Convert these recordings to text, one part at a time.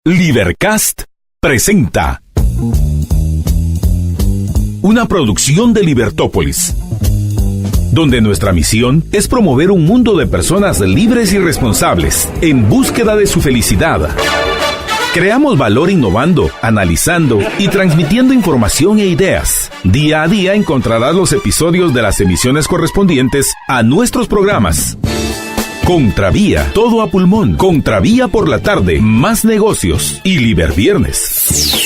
Libercast presenta una producción de Libertópolis, donde nuestra misión es promover un mundo de personas libres y responsables en búsqueda de su felicidad. Creamos valor innovando, analizando y transmitiendo información e ideas. Día a día encontrarás los episodios de las emisiones correspondientes a nuestros programas. Contravía, todo a pulmón. Contravía por la tarde, más negocios y Liberviernes.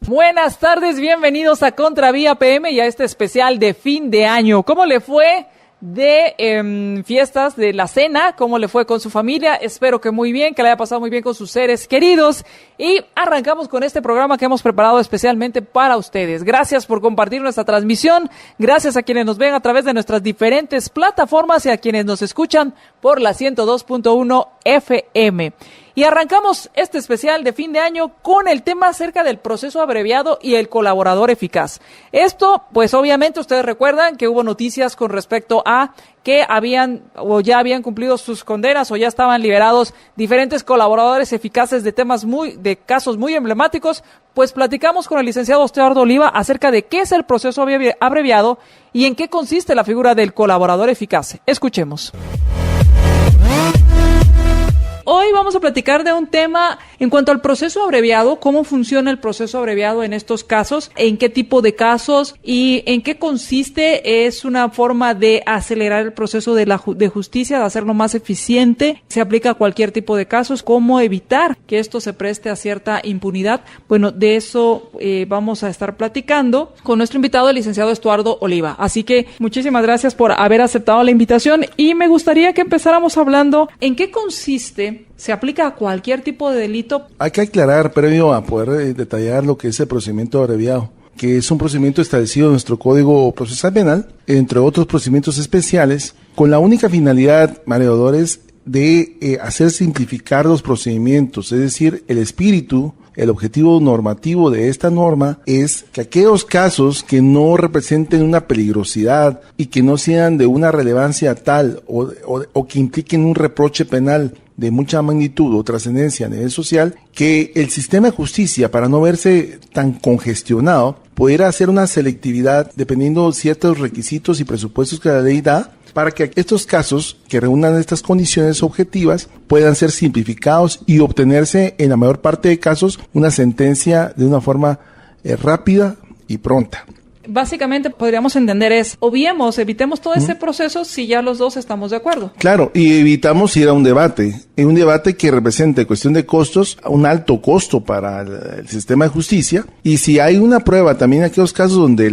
Buenas tardes, bienvenidos a Contravía PM y a este especial de fin de año. ¿Cómo le fue de fiestas de la cena? ¿Cómo le fue con su familia? Espero que muy bien, que le haya pasado muy bien con sus seres queridos. Y arrancamos con este programa que hemos preparado especialmente para ustedes. Gracias por compartir nuestra transmisión. Gracias a quienes nos ven a través de nuestras diferentes plataformas y a quienes nos escuchan por la 102.1 FM. Y arrancamos este especial de fin de año con el tema acerca del proceso abreviado y el colaborador eficaz. Esto, pues obviamente ustedes recuerdan que hubo noticias con respecto a que habían o ya habían cumplido sus condenas o ya estaban liberados diferentes colaboradores eficaces de casos muy emblemáticos. Pues platicamos con el licenciado Estuardo Oliva acerca de qué es el proceso abreviado y en qué consiste la figura del colaborador eficaz. Escuchemos. Hoy vamos a platicar de un tema en cuanto al proceso abreviado, cómo funciona el proceso abreviado en estos casos, en qué tipo de casos y en qué consiste. Es una forma de acelerar el proceso de justicia, de hacerlo más eficiente. Se aplica a cualquier tipo de casos, cómo evitar que esto se preste a cierta impunidad. Bueno, de eso vamos a estar platicando con nuestro invitado, el licenciado Estuardo Oliva. Así que muchísimas gracias por haber aceptado la invitación y me gustaría que empezáramos hablando en qué consiste. ¿Se aplica a cualquier tipo de delito? Hay que aclarar, previo a poder detallar lo que es el procedimiento abreviado, que es un procedimiento establecido en nuestro Código Procesal Penal, entre otros procedimientos especiales, con la única finalidad, mareadores, de hacer simplificar los procedimientos, es decir, el espíritu. El objetivo normativo de esta norma es que aquellos casos que no representen una peligrosidad y que no sean de una relevancia tal o que impliquen un reproche penal de mucha magnitud o trascendencia a nivel social, que el sistema de justicia, para no verse tan congestionado, pudiera hacer una selectividad dependiendo de ciertos requisitos y presupuestos que la ley da, para que estos casos que reúnan estas condiciones objetivas puedan ser simplificados y obtenerse en la mayor parte de casos una sentencia de una forma rápida y pronta. Básicamente podríamos entender evitemos todo ese proceso si ya los dos estamos de acuerdo. Claro, y evitamos ir a un debate que represente cuestión de costos, un alto costo para el sistema de justicia, y si hay una prueba también en aquellos casos donde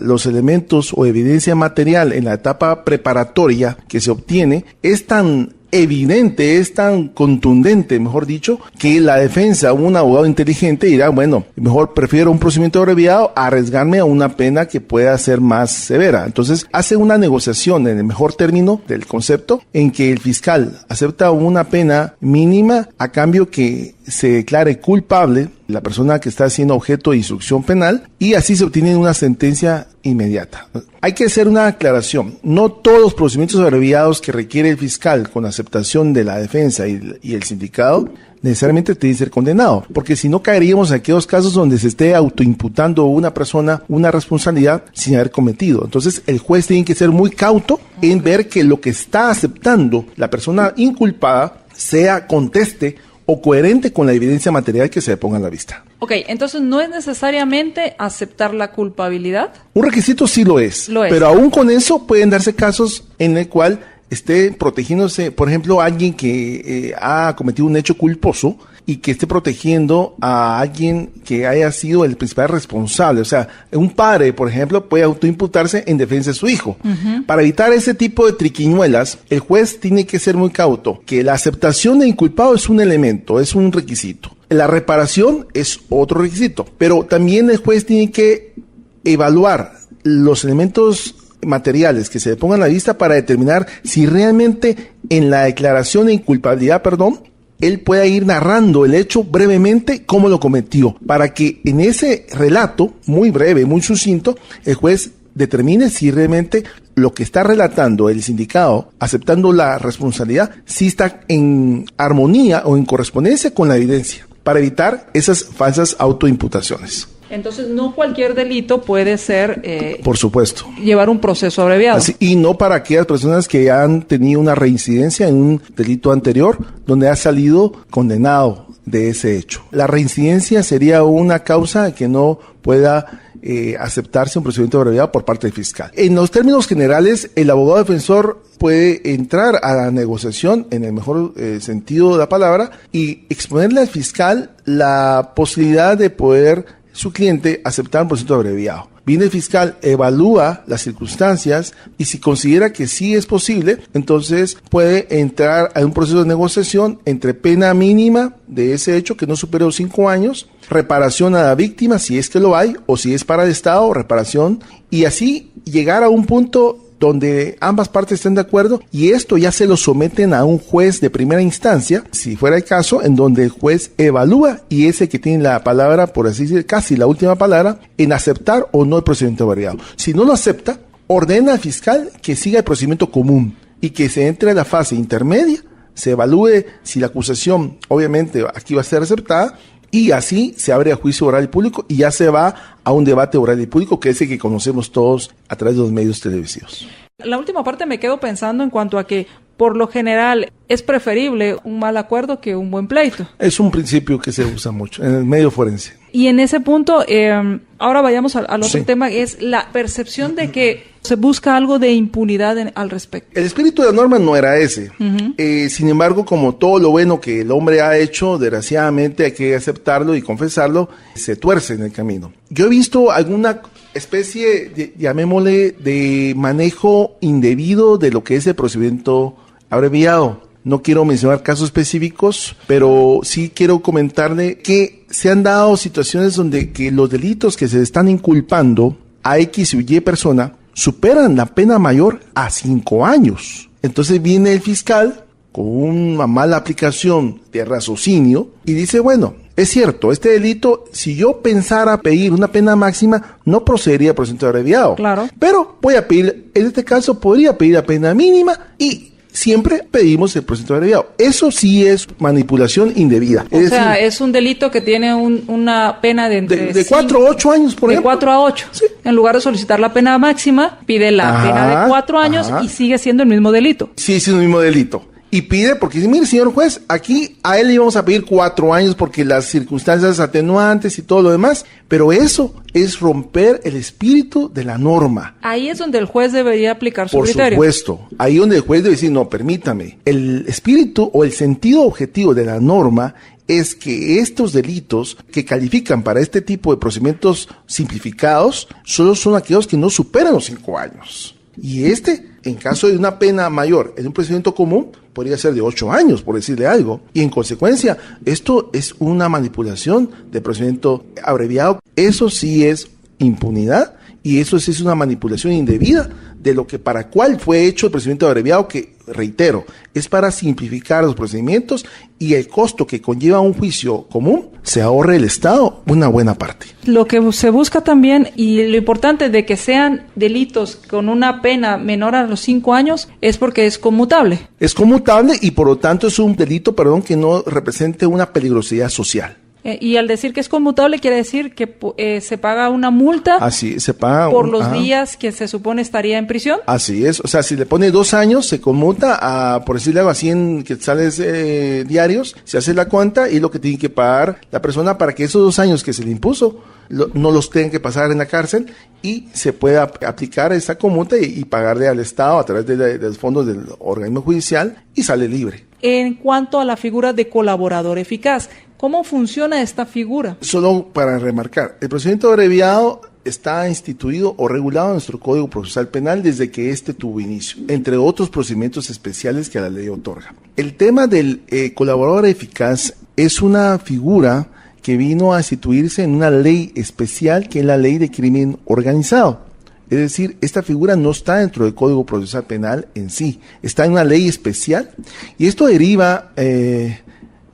los elementos o evidencia material en la etapa preparatoria que se obtiene es tan evidente, es tan contundente, mejor dicho, que la defensa, un abogado inteligente dirá, bueno, mejor prefiero un procedimiento abreviado a arriesgarme a una pena que pueda ser más severa. Entonces, hace una negociación en el mejor término del concepto, en que el fiscal acepta una pena mínima a cambio que se declare culpable la persona que está siendo objeto de instrucción penal, y así se obtiene una sentencia inmediata. Hay que hacer una aclaración. No todos los procedimientos abreviados que requiere el fiscal con aceptación de la defensa y el sindicado necesariamente tiene que ser condenado, porque si no caeríamos en aquellos casos donde se esté autoimputando a una persona una responsabilidad sin haber cometido. Entonces el juez tiene que ser muy cauto en ver que lo que está aceptando la persona inculpada conteste o coherente con la evidencia material que se le ponga a la vista. Ok, entonces no es necesariamente aceptar la culpabilidad. Un requisito sí lo es, pero aún con eso pueden darse casos en el cual esté protegiéndose, por ejemplo, alguien que ha cometido un hecho culposo y que esté protegiendo a alguien que haya sido el principal responsable. O sea, un padre, por ejemplo, puede autoimputarse en defensa de su hijo. Uh-huh. Para evitar ese tipo de triquiñuelas, el juez tiene que ser muy cauto, que la aceptación de inculpado es un elemento, es un requisito. La reparación es otro requisito, pero también el juez tiene que evaluar los elementos materiales que se le pongan a la vista para determinar si realmente en la declaración de inculpabilidad, él pueda ir narrando el hecho brevemente cómo lo cometió, para que en ese relato, muy breve, muy sucinto, el juez determine si realmente lo que está relatando el sindicado, aceptando la responsabilidad, si está en armonía o en correspondencia con la evidencia, para evitar esas falsas autoimputaciones. Entonces, no cualquier delito puede ser... por supuesto. Llevar un proceso abreviado. Así, y no para aquellas personas que han tenido una reincidencia en un delito anterior, donde ha salido condenado de ese hecho. La reincidencia sería una causa que no pueda aceptarse un procedimiento abreviado por parte del fiscal. En los términos generales, el abogado defensor puede entrar a la negociación en el mejor sentido de la palabra y exponerle al fiscal la posibilidad de poder su cliente aceptar un procedimiento abreviado. Viene el fiscal, evalúa las circunstancias y si considera que sí es posible, entonces puede entrar a un proceso de negociación entre pena mínima de ese hecho que no supere los 5 años, reparación a la víctima si es que lo hay, o si es para el Estado, reparación, y así llegar a un punto donde ambas partes estén de acuerdo y esto ya se lo someten a un juez de primera instancia, si fuera el caso, en donde el juez evalúa y es el que tiene la palabra, por así decir, casi la última palabra, en aceptar o no el procedimiento abreviado. Si no lo acepta, ordena al fiscal que siga el procedimiento común y que se entre a la fase intermedia, se evalúe si la acusación, obviamente, aquí va a ser aceptada, y así se abre a juicio oral y público y ya se va a un debate oral y público que es el que conocemos todos a través de los medios televisivos. La última parte me quedo pensando en cuanto a que, por lo general, es preferible un mal acuerdo que un buen pleito. Es un principio que se usa mucho en el medio forense. Y en ese punto, ahora vayamos al otro Sí. tema, es la percepción de que se busca algo de impunidad al respecto. El espíritu de la norma no era ese. Sin embargo, como todo lo bueno que el hombre ha hecho, desgraciadamente hay que aceptarlo y confesarlo, se tuerce en el camino. Yo he visto alguna especie, llamémosle, de manejo indebido de lo que es el procedimiento abreviado. No quiero mencionar casos específicos, pero sí quiero comentarle que se han dado situaciones donde que los delitos que se están inculpando a X o Y persona superan la pena mayor a 5 años. Entonces viene el fiscal con una mala aplicación de raciocinio y dice, bueno, es cierto, este delito, si yo pensara pedir una pena máxima, no procedería al procedimiento abreviado. Claro. Pero voy a pedir, en este caso, podría pedir la pena mínima y siempre pedimos el procedimiento abreviado. Eso sí es manipulación indebida. O sea, es un delito que tiene una pena de entre de 4 a 8 años, por ejemplo. De 4 a 8. Sí. En lugar de solicitar la pena máxima, pide la pena de 4 años y sigue siendo el mismo delito. Sí, es el mismo delito. Y pide, porque dice, mire, señor juez, aquí a él le íbamos a pedir 4 años porque las circunstancias atenuantes y todo lo demás, pero eso es romper el espíritu de la norma. Ahí es donde el juez debería aplicar su Por criterio. supuesto, ahí donde el juez debe decir, no, permítame, el espíritu o el sentido objetivo de la norma es que estos delitos que califican para este tipo de procedimientos simplificados solo son aquellos que no superan los 5 años. Y en caso de una pena mayor, en un procedimiento común, podría ser de 8 años, por decirle algo. Y en consecuencia, esto es una manipulación de procedimiento abreviado. Eso sí es impunidad y eso sí es una manipulación indebida de lo que para cuál fue hecho el procedimiento abreviado, que, reitero, es para simplificar los procedimientos y el costo que conlleva un juicio común, se ahorre el Estado una buena parte. Lo que se busca también, y lo importante de que sean delitos con una pena menor a los 5 años, es porque es conmutable. Es conmutable y por lo tanto es un delito, que no represente una peligrosidad social. Y al decir que es conmutable quiere decir que se paga una multa. Así, se paga por los días que se supone estaría en prisión. Así es, o sea, si le pone 2 años, se conmuta a, por decirle algo así, en quetzales diarios, se hace la cuenta y lo que tiene que pagar la persona para que esos 2 años que se le impuso no los tengan que pasar en la cárcel y se pueda aplicar esa conmuta y pagarle al Estado a través de los fondos del organismo judicial y sale libre. En cuanto a la figura de colaborador eficaz, ¿cómo funciona esta figura? Solo para remarcar, el procedimiento abreviado está instituido o regulado en nuestro Código Procesal Penal desde que este tuvo inicio, entre otros procedimientos especiales que la ley otorga. El tema del colaborador eficaz es una figura que vino a instituirse en una ley especial que es la Ley de Crimen Organizado. Es decir, esta figura no está dentro del Código Procesal Penal en sí, está en una ley especial y esto deriva,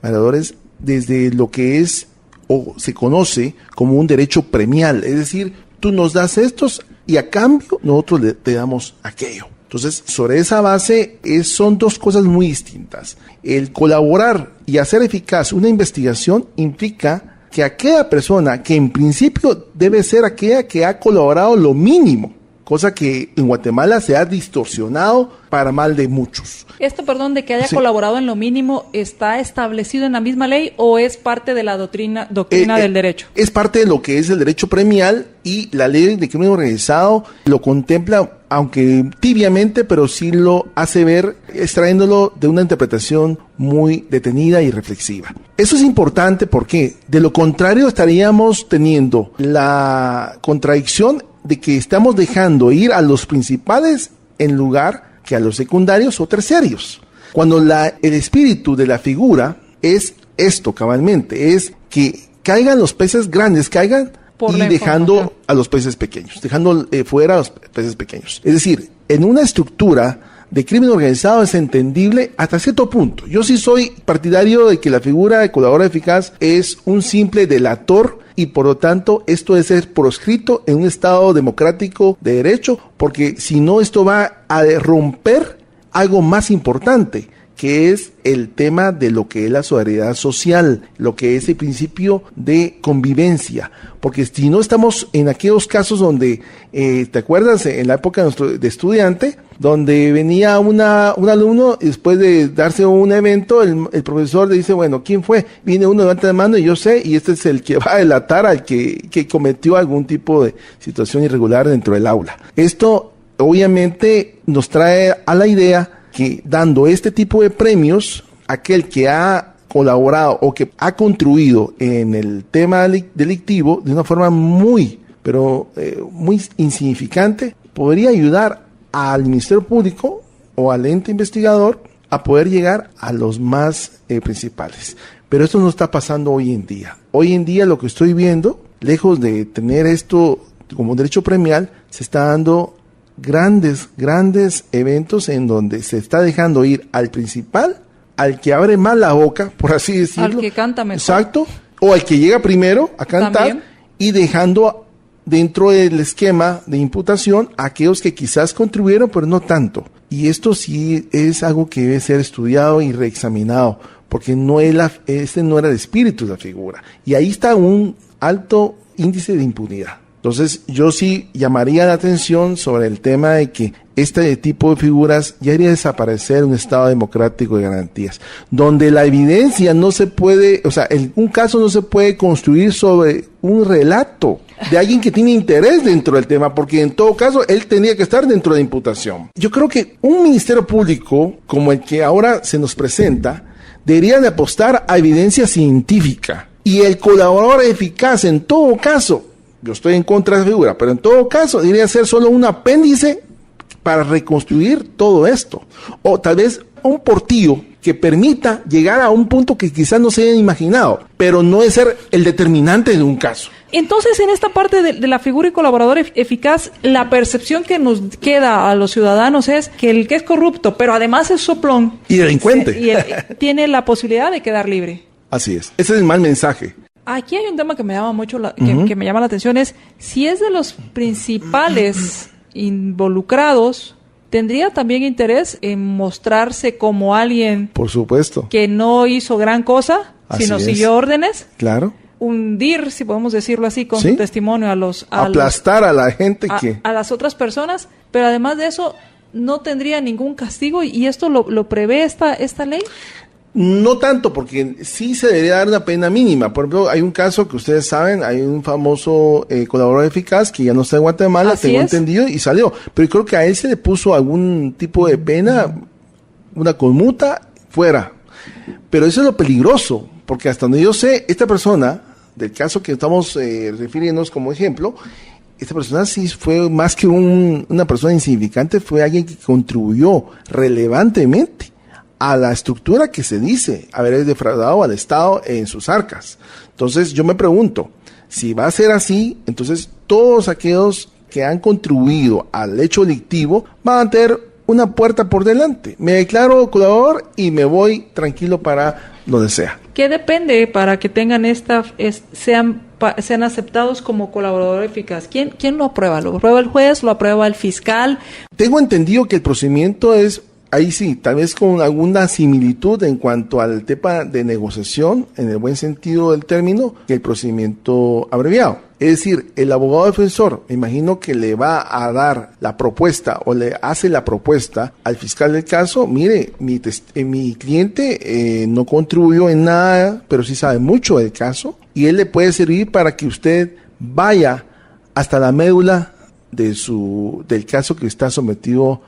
acreedores desde lo que es o se conoce como un derecho premial, es decir, tú nos das estos y a cambio nosotros te damos aquello. Entonces, sobre esa base son dos cosas muy distintas. El colaborar y hacer eficaz una investigación implica que aquella persona que en principio debe ser aquella que ha colaborado lo mínimo, cosa que en Guatemala se ha distorsionado para mal de muchos. Esto, perdón, de que haya colaborado en lo mínimo, ¿está establecido en la misma ley o es parte de la doctrina del derecho? Es parte de lo que es el derecho premial y la ley de crimen organizado lo contempla, aunque tibiamente, pero sí lo hace ver, extrayéndolo de una interpretación muy detenida y reflexiva. Eso es importante porque, de lo contrario, estaríamos teniendo la contradicción de que estamos dejando ir a los principales en lugar que a los secundarios o terciarios. Cuando el espíritu de la figura es esto cabalmente, es que caigan los peces grandes, y dejando a los peces pequeños, dejando fuera a los peces pequeños. Es decir, en una estructura de crimen organizado es entendible hasta cierto punto. Yo sí soy partidario de que la figura de colaborador eficaz es un simple delator y por lo tanto esto debe ser proscrito en un Estado democrático de derecho, porque si no esto va a romper algo más importante, que es el tema de lo que es la solidaridad social, lo que es el principio de convivencia, porque si no estamos en aquellos casos donde, ¿te acuerdas? En la época de estudiante, donde venía un alumno y después de darse un evento, el profesor le dice, bueno, ¿quién fue? Viene uno, levanta la mano y yo sé, y este es el que va a delatar al que cometió algún tipo de situación irregular dentro del aula. Esto obviamente nos trae a la idea que dando este tipo de premios, aquel que ha colaborado o que ha contribuido en el tema delictivo de una forma muy insignificante, podría ayudar al Ministerio Público o al ente investigador a poder llegar a los más principales. Pero esto no está pasando hoy en día. Hoy en día lo que estoy viendo, lejos de tener esto como derecho premial, se está dando grandes eventos en donde se está dejando ir al principal, al que abre más la boca, por así decirlo. Al que canta mejor. Exacto. O al que llega primero a cantar. También. Y dejando dentro del esquema de imputación a aquellos que quizás contribuyeron, pero no tanto. Y esto sí es algo que debe ser estudiado y reexaminado, porque este no era el espíritu de la figura. Y ahí está un alto índice de impunidad. Entonces, yo sí llamaría la atención sobre el tema de que este tipo de figuras ya iría a desaparecer en un Estado democrático de garantías, donde la evidencia no se puede, un caso no se puede construir sobre un relato de alguien que tiene interés dentro del tema, porque en todo caso él tendría que estar dentro de la imputación. Yo creo que un Ministerio Público como el que ahora se nos presenta debería de apostar a evidencia científica, y el colaborador eficaz en todo caso, yo estoy en contra de la figura, pero en todo caso debería ser solo un apéndice para reconstruir todo esto. O tal vez un portillo que permita llegar a un punto que quizás no se hayan imaginado, pero no es ser el determinante de un caso. Entonces, en esta parte de la figura y colaborador eficaz, la percepción que nos queda a los ciudadanos es que el que es corrupto, pero además es soplón y delincuente, tiene la posibilidad de quedar libre. Así es. Ese es el mal mensaje. Aquí hay un tema que me llama mucho que me llama la atención, es si es de los principales involucrados, ¿tendría también interés en mostrarse como alguien, por supuesto, que no hizo gran cosa, sino siguió órdenes? Claro. Hundir, si podemos decirlo así, con su testimonio aplastar a la gente a las otras personas, pero además de eso no tendría ningún castigo, y esto lo prevé esta ley. No tanto, porque sí se debería dar una pena mínima. Por ejemplo, hay un caso que ustedes saben, hay un famoso colaborador eficaz que ya no está en Guatemala, tengo entendido, y salió. Pero creo que a él se le puso algún tipo de pena, una conmuta, fuera. Pero eso es lo peligroso, porque hasta donde yo sé, esta persona, del caso que estamos refiriéndonos como ejemplo, esta persona sí fue más que una persona insignificante, fue alguien que contribuyó relevantemente a la estructura que se dice haber defraudado al Estado en sus arcas. Entonces yo me pregunto, si va a ser así, entonces todos aquellos que han contribuido al hecho delictivo van a tener una puerta por delante. Me declaro colaborador y me voy tranquilo para donde sea. ¿Qué depende para que tengan sean aceptados como colaborador eficaz? ¿Quién lo aprueba? ¿Lo aprueba el juez? ¿Lo aprueba el fiscal? Tengo entendido que el procedimiento es, ahí sí, tal vez con alguna similitud en cuanto al tema de negociación, en el buen sentido del término, que el procedimiento abreviado. Es decir, el abogado defensor, me imagino que le va a dar la propuesta o le hace la propuesta al fiscal del caso. Mire, mi cliente no contribuyó en nada, pero sí sabe mucho del caso, y él le puede servir para que usted vaya hasta la médula del caso que está sometido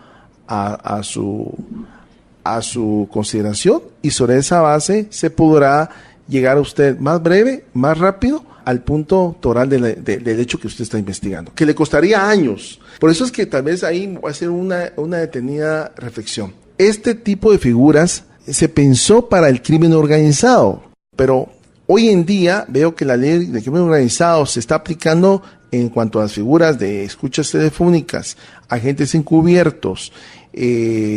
a su consideración, y sobre esa base se podrá llegar a usted más breve, más rápido, al punto toral del hecho que usted está investigando, que le costaría años. Por eso es que tal vez ahí va a ser una detenida reflexión. Este tipo de figuras se pensó para el crimen organizado, pero hoy en día veo que la ley de crimen organizado se está aplicando en cuanto a las figuras de escuchas telefónicas, agentes encubiertos,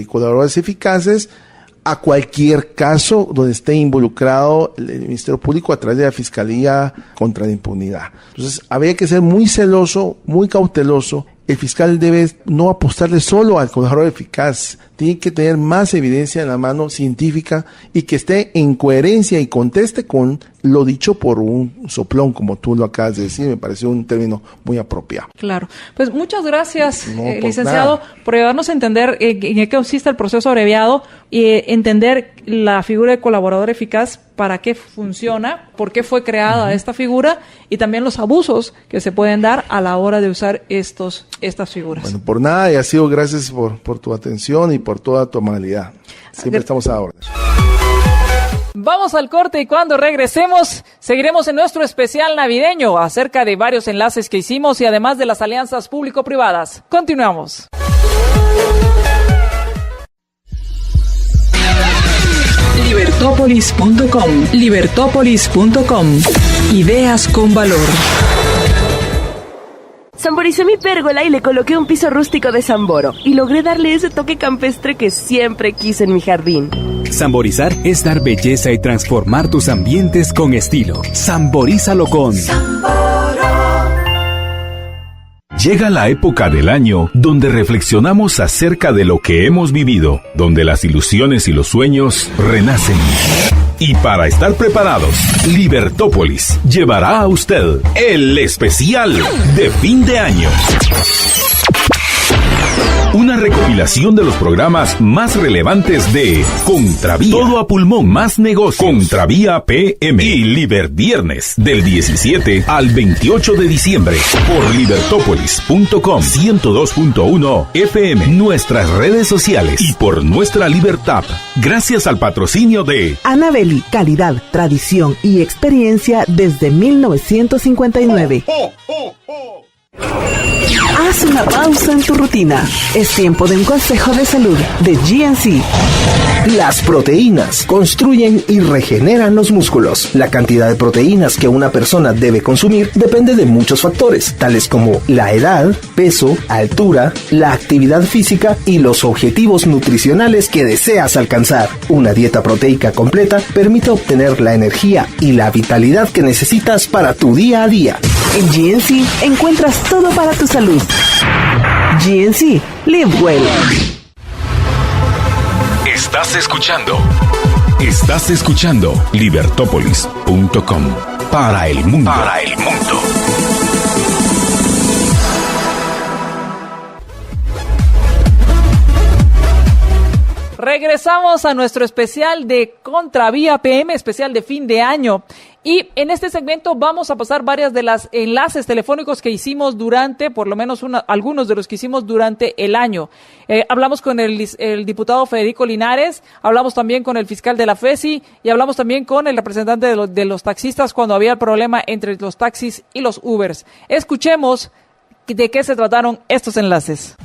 colaboradores eficaces, a cualquier caso donde esté involucrado el Ministerio Público a través de la Fiscalía contra la Impunidad. Entonces, habría que ser muy celoso, muy cauteloso. El fiscal debe no apostarle solo al colaborador eficaz, tiene que tener más evidencia en la mano científica y que esté en coherencia y conteste con lo dicho por un soplón, como tú lo acabas de decir. Me pareció un término muy apropiado. Claro. Pues muchas gracias, licenciado, por ayudarnos a entender en qué consiste el proceso abreviado y entender la figura de colaborador eficaz, para qué funciona, por qué fue creada esta figura y también los abusos que se pueden dar a la hora de usar estas figuras. Bueno, por nada, y ha sido gracias por tu atención y por toda tu amabilidad. Siempre estamos a la orden. Vamos al corte y cuando regresemos seguiremos en nuestro especial navideño acerca de varios enlaces que hicimos y además de las alianzas público-privadas. Continuamos. Libertópolis.com. Ideas con valor. Samboricé mi pérgola y le coloqué un piso rústico de Samboro y logré darle ese toque campestre que siempre quise en mi jardín. Samborizar es dar belleza y transformar tus ambientes con estilo. Samborízalo con Llega la época del año donde reflexionamos acerca de lo que hemos vivido, donde las ilusiones y los sueños renacen. Y para estar preparados, Libertópolis llevará a usted el especial de fin de año. Una recopilación de los programas más relevantes de Contravía, Todo a Pulmón, Más Negocios, Contravía PM y Liberviernes, del 17 al 28 de diciembre, por Libertópolis.com, 102.1 FM, nuestras redes sociales y por nuestra Libertad. Gracias al patrocinio de Anabeli, calidad, tradición y experiencia desde 1959. Haz una pausa en tu rutina. Es tiempo de un consejo de salud de GNC. Las proteínas construyen y regeneran los músculos. La cantidad de proteínas que una persona debe consumir depende de muchos factores, tales como la edad, peso, altura, la actividad física y los objetivos nutricionales que deseas alcanzar. Una dieta proteica completa permite obtener la energía y la vitalidad que necesitas para tu día a día. En GNC encuentras todo para tu salud. GNC, live well. Estás escuchando Libertópolis.com para el mundo. Regresamos a nuestro especial de Contravía PM, especial de fin de año. Y en este segmento vamos a pasar varias de las enlaces telefónicos que hicimos durante, por lo menos algunos de los que hicimos durante el año. Hablamos con el diputado Federico Linares, hablamos también con el fiscal de la FESI y hablamos también con el representante de los taxistas cuando había el problema entre los taxis y los Ubers. Escuchemos de qué se trataron estos enlaces.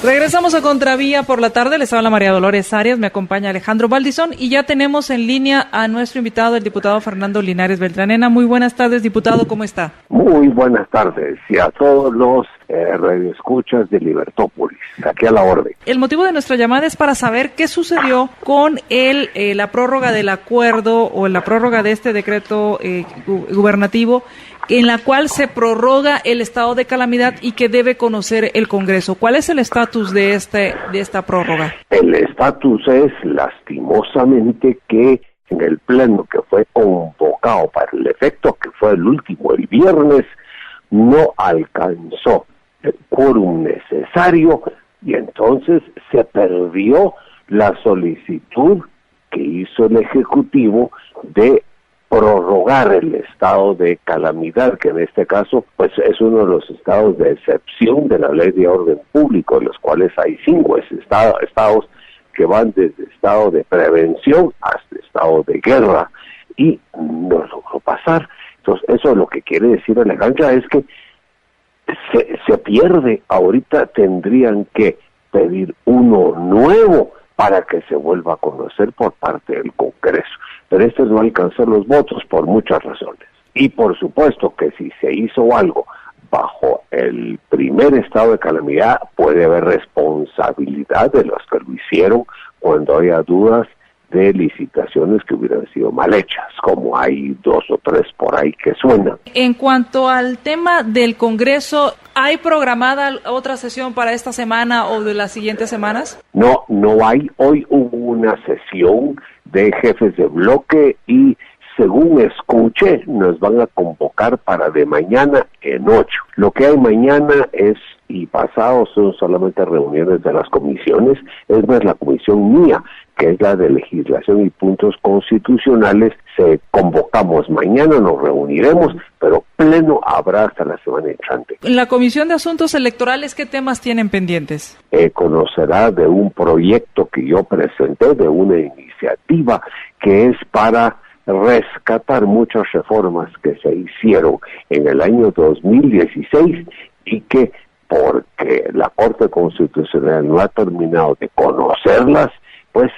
Regresamos a Contravía por la tarde. Les habla María Dolores Arias, me acompaña Alejandro Baldizón y ya tenemos en línea a nuestro invitado, el diputado Fernando Linares Beltranena. Muy buenas tardes, diputado, ¿cómo está? Muy buenas tardes y a todos los radioescuchas de Libertópolis, aquí a la orden. El motivo de nuestra llamada es para saber qué sucedió con la prórroga del acuerdo o la prórroga de este decreto gubernativo en la cual se prorroga el estado de calamidad y que debe conocer el Congreso. ¿Cuál es el estatus de esta prórroga? El estatus es, lastimosamente, que en el pleno que fue convocado para el efecto, que fue el último, el viernes, no alcanzó el quórum necesario y entonces se perdió la solicitud que hizo el Ejecutivo de prorrogar el estado de calamidad, que en este caso pues es uno de los estados de excepción de la Ley de Orden Público, de los cuales hay 5 estados que van desde estado de prevención hasta estado de guerra, y no logró pasar. Entonces eso lo que quiere decir Alejandra es que se pierde. Ahorita tendrían que pedir uno nuevo para que se vuelva a conocer por parte del Congreso. Pero este no alcanzó los votos por muchas razones. Y por supuesto que si se hizo algo bajo el primer estado de calamidad, puede haber responsabilidad de los que lo hicieron cuando haya dudas de licitaciones que hubieran sido mal hechas, como hay 2 o 3 por ahí que suenan. En cuanto al tema del Congreso, ¿hay programada otra sesión para esta semana o de las siguientes semanas? No hay. Hoy hubo una sesión de jefes de bloque y, según escuché, nos van a convocar para de mañana en 8. Lo que hay mañana y pasado son solamente reuniones de las comisiones. Es más, la comisión mía, que es la de legislación y puntos constitucionales, convocamos mañana, nos reuniremos, pero pleno habrá hasta la semana entrante. En la Comisión de Asuntos Electorales, ¿qué temas tienen pendientes? Conocerá de un proyecto que yo presenté, de una iniciativa que es para rescatar muchas reformas que se hicieron en el año 2016 y que, porque la Corte Constitucional no ha terminado de conocerlas, pues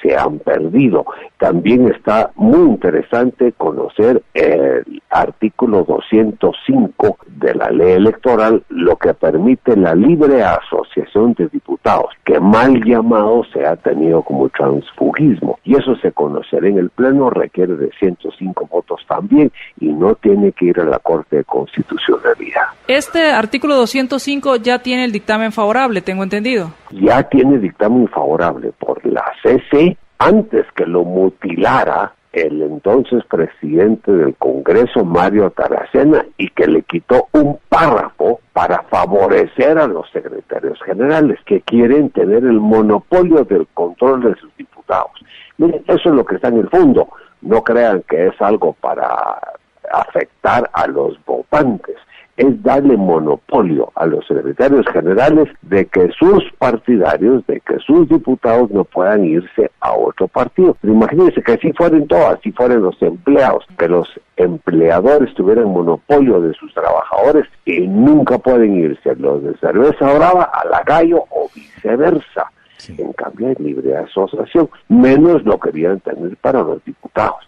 se han perdido. También está muy interesante conocer el artículo 205 de la ley electoral, lo que permite la libre asociación de diputados, que mal llamado se ha tenido como transfugismo, y eso se conocerá en el pleno, requiere de 105 votos también, y no tiene que ir a la Corte de Constitucionalidad. Este artículo 205 ya tiene el dictamen favorable, tengo entendido. Ya tiene dictamen favorable por la CC, antes que lo mutilara el entonces presidente del Congreso, Mario Taracena, y que le quitó un párrafo para favorecer a los secretarios generales, que quieren tener el monopolio del control de sus diputados. Miren, eso es lo que está en el fondo. No crean que es algo para afectar a los votantes. Es darle monopolio a los secretarios generales de que sus partidarios, de que sus diputados no puedan irse a otro partido. Pero imagínense que así fueran todos, así fueran los empleados, que los empleadores tuvieran monopolio de sus trabajadores y nunca pueden irse los de cerveza brava a la Gallo o viceversa. Sí. En cambio hay libre asociación, menos lo querían tener para los diputados.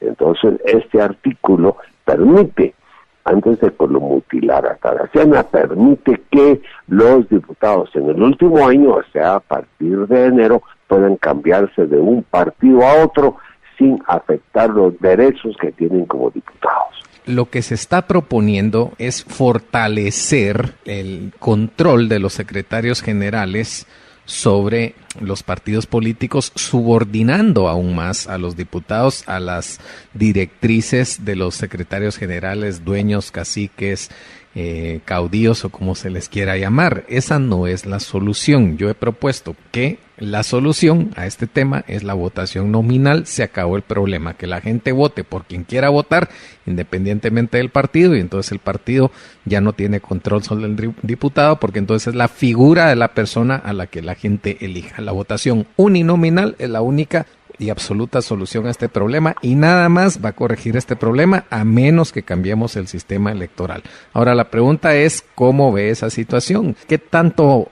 Entonces este artículo permite, antes de que lo mutilara Taracena, permite que los diputados en el último año, o sea, a partir de enero, puedan cambiarse de un partido a otro sin afectar los derechos que tienen como diputados. Lo que se está proponiendo es fortalecer el control de los secretarios generales sobre los partidos políticos, subordinando aún más a los diputados a las directrices de los secretarios generales, dueños, caciques, caudillos o como se les quiera llamar. Esa no es la solución. Yo he propuesto que la solución a este tema es la votación nominal. Se acabó el problema, que la gente vote por quien quiera votar, independientemente del partido, y entonces el partido ya no tiene control sobre el diputado, porque entonces es la figura de la persona a la que la gente elija. La votación uninominal es la única y absoluta solución a este problema y nada más va a corregir este problema a menos que cambiemos el sistema electoral. Ahora la pregunta es, ¿cómo ve esa situación? ¿Qué tanto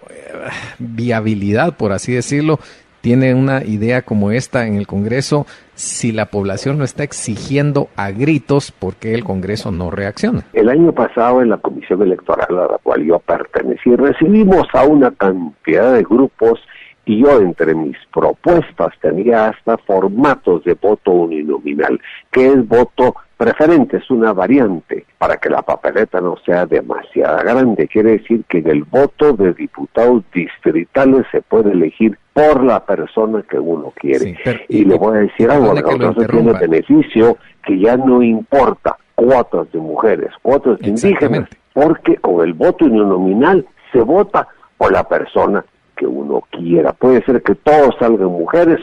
viabilidad, por así decirlo, tiene una idea como esta en el Congreso si la población lo está exigiendo a gritos? ¿Por qué el Congreso no reacciona? El año pasado en la Comisión Electoral a la cual yo pertenecí, recibimos a una cantidad de grupos y yo entre mis propuestas tenía hasta formatos de voto uninominal, que es voto preferente, es una variante para que la papeleta no sea demasiado grande. Quiere decir que en el voto de diputados distritales se puede elegir por la persona que uno quiere. Sí, y le voy a decir algo, eso tiene beneficio que ya no importa cuotas de mujeres, cuotas de indígenas, porque con el voto uninominal se vota por la persona que uno quiera. Puede ser que todos salgan mujeres,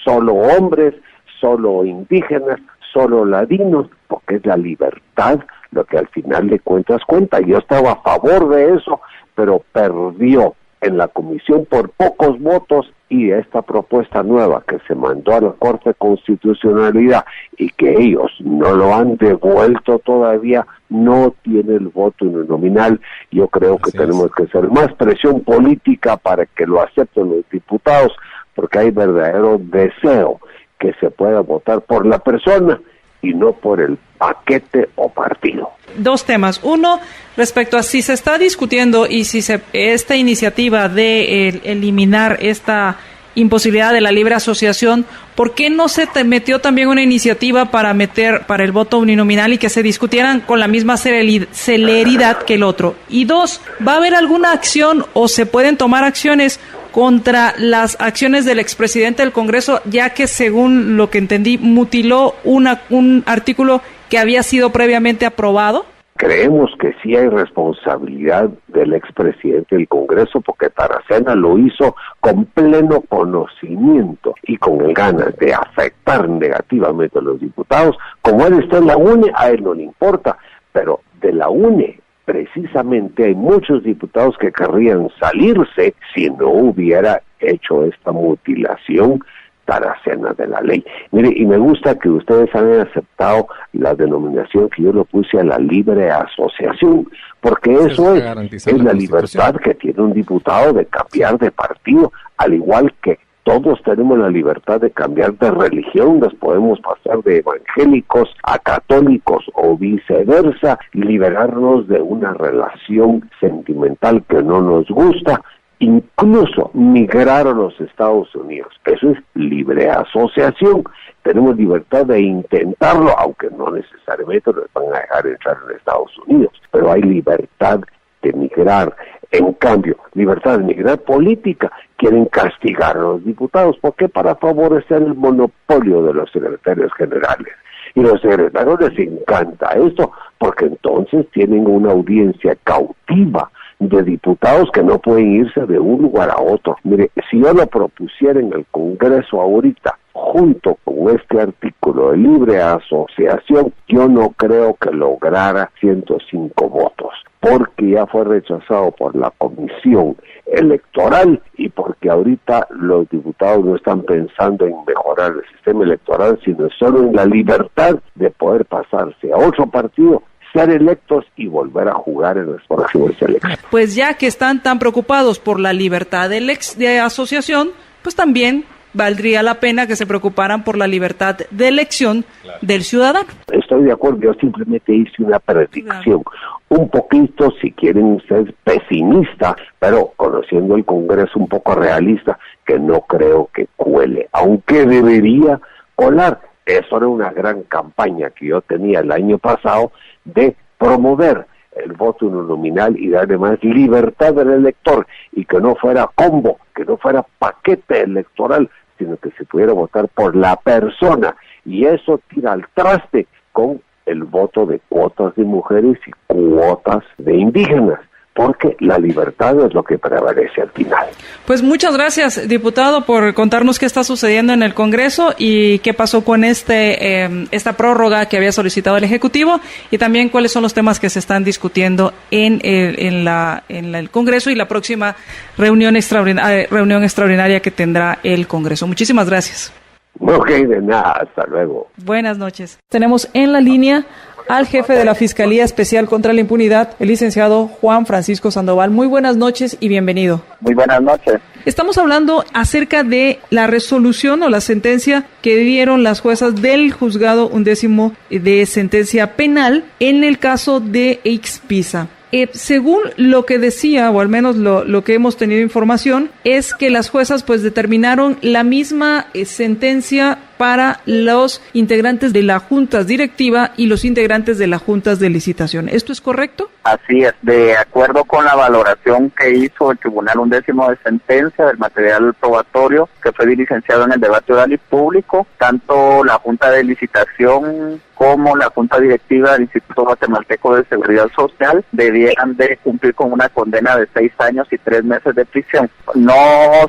solo hombres, solo indígenas, solo ladinos, porque es la libertad lo que al final de cuentas cuenta. Yo estaba a favor de eso, pero perdió en la comisión por pocos votos, y esta propuesta nueva que se mandó a la Corte de Constitucionalidad y que ellos no lo han devuelto todavía, no tiene el voto uninominal. Yo creo que tenemos que hacer más presión política para que lo acepten los diputados, porque hay verdadero deseo que se pueda votar por la persona y no por el paquete o partido. Dos temas. Uno, respecto a si se está discutiendo y si esta iniciativa de eliminar esta imposibilidad de la libre asociación, ¿por qué no se metió también una iniciativa para el voto uninominal y que se discutieran con la misma celeridad que el otro? Y dos, ¿va a haber alguna acción o se pueden tomar acciones contra las acciones del expresidente del Congreso, ya que según lo que entendí mutiló un artículo que había sido previamente aprobado? Creemos que sí hay responsabilidad del expresidente del Congreso, porque Taracena lo hizo con pleno conocimiento y con ganas de afectar negativamente a los diputados. Como él está en la UNE, a él no le importa, pero de la UNE precisamente hay muchos diputados que querrían salirse si no hubiera hecho esta mutilación Taracena de la ley. Mire, y me gusta que ustedes hayan aceptado la denominación que yo le puse a la libre asociación, porque eso es la libertad que tiene un diputado de cambiar de partido, al igual que todos tenemos la libertad de cambiar de religión. Nos podemos pasar de evangélicos a católicos o viceversa, liberarnos de una relación sentimental que no nos gusta, incluso migrar a los Estados Unidos. Eso es libre asociación. Tenemos libertad de intentarlo, aunque no necesariamente nos van a dejar entrar en Estados Unidos, pero hay libertad de migrar. En cambio, libertad de migrar política, quieren castigar a los diputados. ¿Por qué? Para favorecer el monopolio de los secretarios generales. Y los secretarios les encanta esto, porque entonces tienen una audiencia cautiva de diputados que no pueden irse de un lugar a otro. Mire, si yo lo propusiera en el Congreso ahorita, junto con este artículo de libre asociación, yo no creo que lograra 105 votos, porque ya fue rechazado por la Comisión Electoral y porque ahorita los diputados no están pensando en mejorar el sistema electoral, sino solo en la libertad de poder pasarse a otro partido, ser electos y volver a jugar en las próximas elecciones. Pues ya que están tan preocupados por la libertad de asociación, pues también valdría la pena que se preocuparan por la libertad de elección del ciudadano. Estoy de acuerdo, yo simplemente hice una predicción, un poquito, si quieren ser pesimista, pero conociendo el Congreso un poco realista, que no creo que cuele, aunque debería colar. Eso era una gran campaña que yo tenía el año pasado de promover el voto uninominal y darle más libertad al elector, y que no fuera combo, que no fuera paquete electoral, sino que se pudiera votar por la persona, y eso tira al traste con el voto de cuotas de mujeres y cuotas de indígenas, porque la libertad es lo que prevalece al final. Pues muchas gracias, diputado, por contarnos qué está sucediendo en el Congreso y qué pasó con esta prórroga que había solicitado el Ejecutivo, y también cuáles son los temas que se están discutiendo en el Congreso y la próxima reunión extraordinaria que tendrá el Congreso. Muchísimas gracias. Ok, de nada, hasta luego. Buenas noches. Tenemos en la línea al jefe de la Fiscalía Especial contra la Impunidad, el licenciado Juan Francisco Sandoval. Muy buenas noches y bienvenido. Muy buenas noches. Estamos hablando acerca de la resolución o la sentencia que dieron las juezas del juzgado 11º de sentencia penal en el caso de Ixpisa. Según lo que decía, o al menos lo que hemos tenido información, es que las juezas pues determinaron la misma sentencia para los integrantes de la junta directiva y los integrantes de las juntas de licitación. ¿Esto es correcto? Así es, de acuerdo con la valoración que hizo el Tribunal 11º de sentencia del material probatorio que fue diligenciado en el debate oral y público, tanto la junta de licitación como la junta directiva del Instituto Guatemalteco de Seguridad Social debieran de cumplir con una condena de 6 años y 3 meses de prisión. No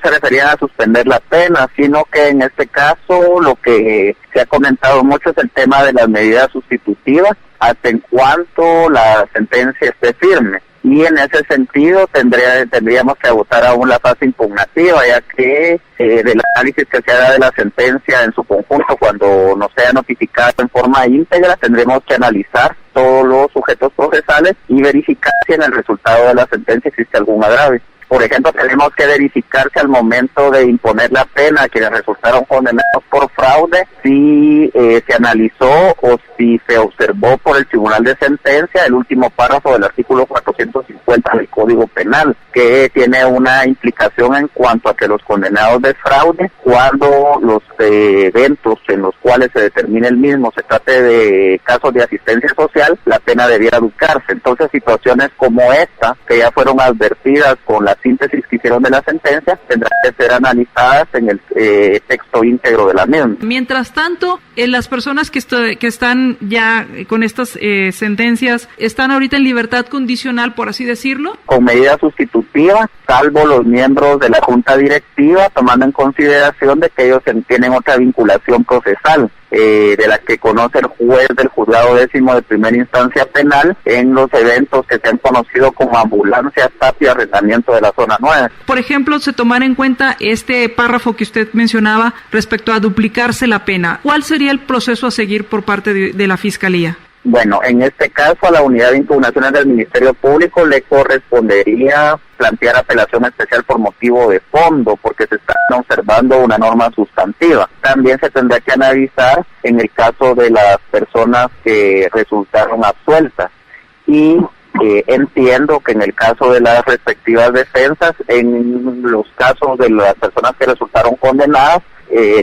se referían a suspender la pena, sino que en este caso lo que se ha comentado mucho es el tema de las medidas sustitutivas hasta en cuanto la sentencia esté firme. Y en ese sentido tendríamos que agotar aún la fase impugnativa, ya que del análisis que se haga de la sentencia en su conjunto, cuando no sea notificada en forma íntegra, tendremos que analizar todos los sujetos procesales y verificar si en el resultado de la sentencia existe algún agravio. Por ejemplo, tenemos que verificar si al momento de imponer la pena a quienes resultaron condenados por fraude, si se analizó o si se observó por el Tribunal de Sentencia el último párrafo del artículo 450 del Código Penal, que tiene una implicación en cuanto a que los condenados de fraude, cuando los eventos en los cuales se determine el mismo se trate de casos de asistencia social, la pena debiera educarse. Entonces, situaciones como esta, que ya fueron advertidas con la síntesis que hicieron de la sentencia, tendrán que ser analizadas en el texto íntegro de la misma. Mientras tanto, las personas que están ya con estas sentencias, ¿están ahorita en libertad condicional, por así decirlo? Con medida sustitutiva, salvo los miembros de la junta directiva, tomando en consideración de que ellos tienen otra vinculación procesal, de la que conoce el juez del juzgado 10º de primera instancia penal en los eventos que se han conocido como ambulancia, TAP y arrendamiento de la zona 9. Por ejemplo, se tomara en cuenta este párrafo que usted mencionaba respecto a duplicarse la pena. ¿Cuál sería el proceso a seguir por parte de la Fiscalía? Bueno, en este caso a la Unidad de Impugnaciones del Ministerio Público le correspondería plantear apelación especial por motivo de fondo, porque se está observando una norma sustantiva. También se tendrá que analizar en el caso de las personas que resultaron absueltas. Y entiendo que en el caso de las respectivas defensas, en los casos de las personas que resultaron condenadas,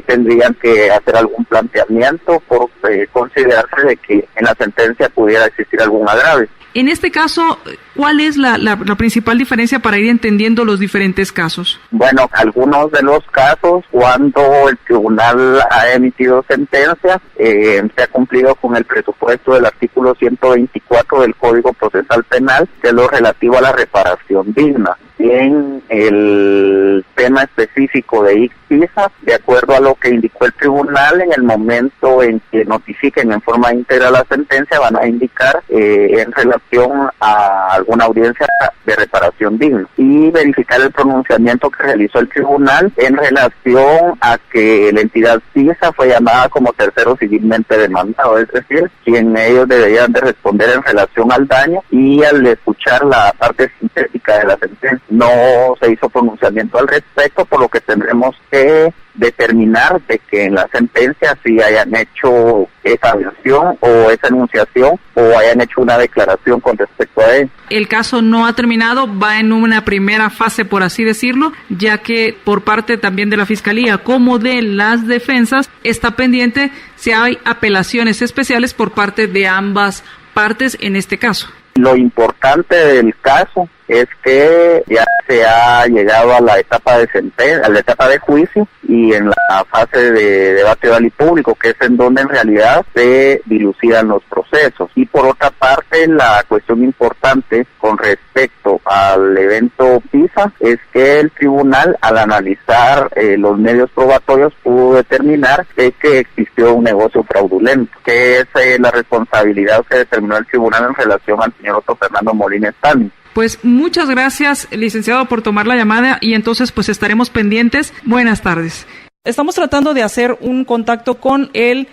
tendrían que hacer algún planteamiento por considerarse de que en la sentencia pudiera existir algún agravio. En este caso, ¿cuál es la principal diferencia para ir entendiendo los diferentes casos? Bueno, algunos de los casos, cuando el tribunal ha emitido sentencia, se ha cumplido con el presupuesto del artículo 124 del Código Procesal Penal, que es lo relativo a la reparación digna. En el tema específico de Ixpisa, de acuerdo a lo que indicó el tribunal, en el momento en que notifiquen en forma íntegra la sentencia, van a indicar en relación a alguna audiencia de reparación digna y verificar el pronunciamiento que realizó el tribunal en relación a que la entidad Pisa fue llamada como tercero civilmente demandado, es decir, quien ellos deberían de responder en relación al daño, y al escuchar la parte sintética de la sentencia no se hizo pronunciamiento al respecto, por lo que tendremos que determinar de que en la sentencia sí hayan hecho esa versión o esa enunciación o hayan hecho una declaración con respecto a él. El caso no ha terminado, va en una primera fase, por así decirlo, ya que por parte también de la Fiscalía como de las defensas está pendiente si hay apelaciones especiales por parte de ambas partes en este caso. Lo importante del caso es que ya se ha llegado a la etapa de sentencia, a la etapa de juicio, y en la fase de debate oral y público, que es en donde en realidad se dilucidan los procesos. Y por otra parte, la cuestión importante con respecto al evento Pisa es que el tribunal, al analizar los medios probatorios, pudo determinar que existió un negocio fraudulento, que es la responsabilidad que determinó el tribunal en relación al señor Otto Fernando Molina Stanley. Pues muchas gracias, licenciado, por tomar la llamada, y entonces pues estaremos pendientes. Buenas tardes. Estamos tratando de hacer un contacto con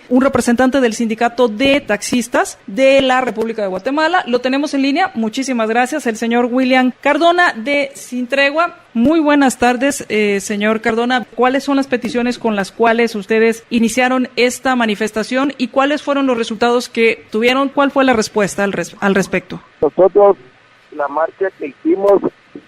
un representante del sindicato de taxistas de la República de Guatemala. Lo tenemos en línea. Muchísimas gracias, el señor William Cardona de Sin Tregua. Muy buenas tardes, señor Cardona. ¿Cuáles son las peticiones con las cuales ustedes iniciaron esta manifestación y cuáles fueron los resultados que tuvieron? ¿Cuál fue la respuesta al respecto? Nosotros, la marcha que hicimos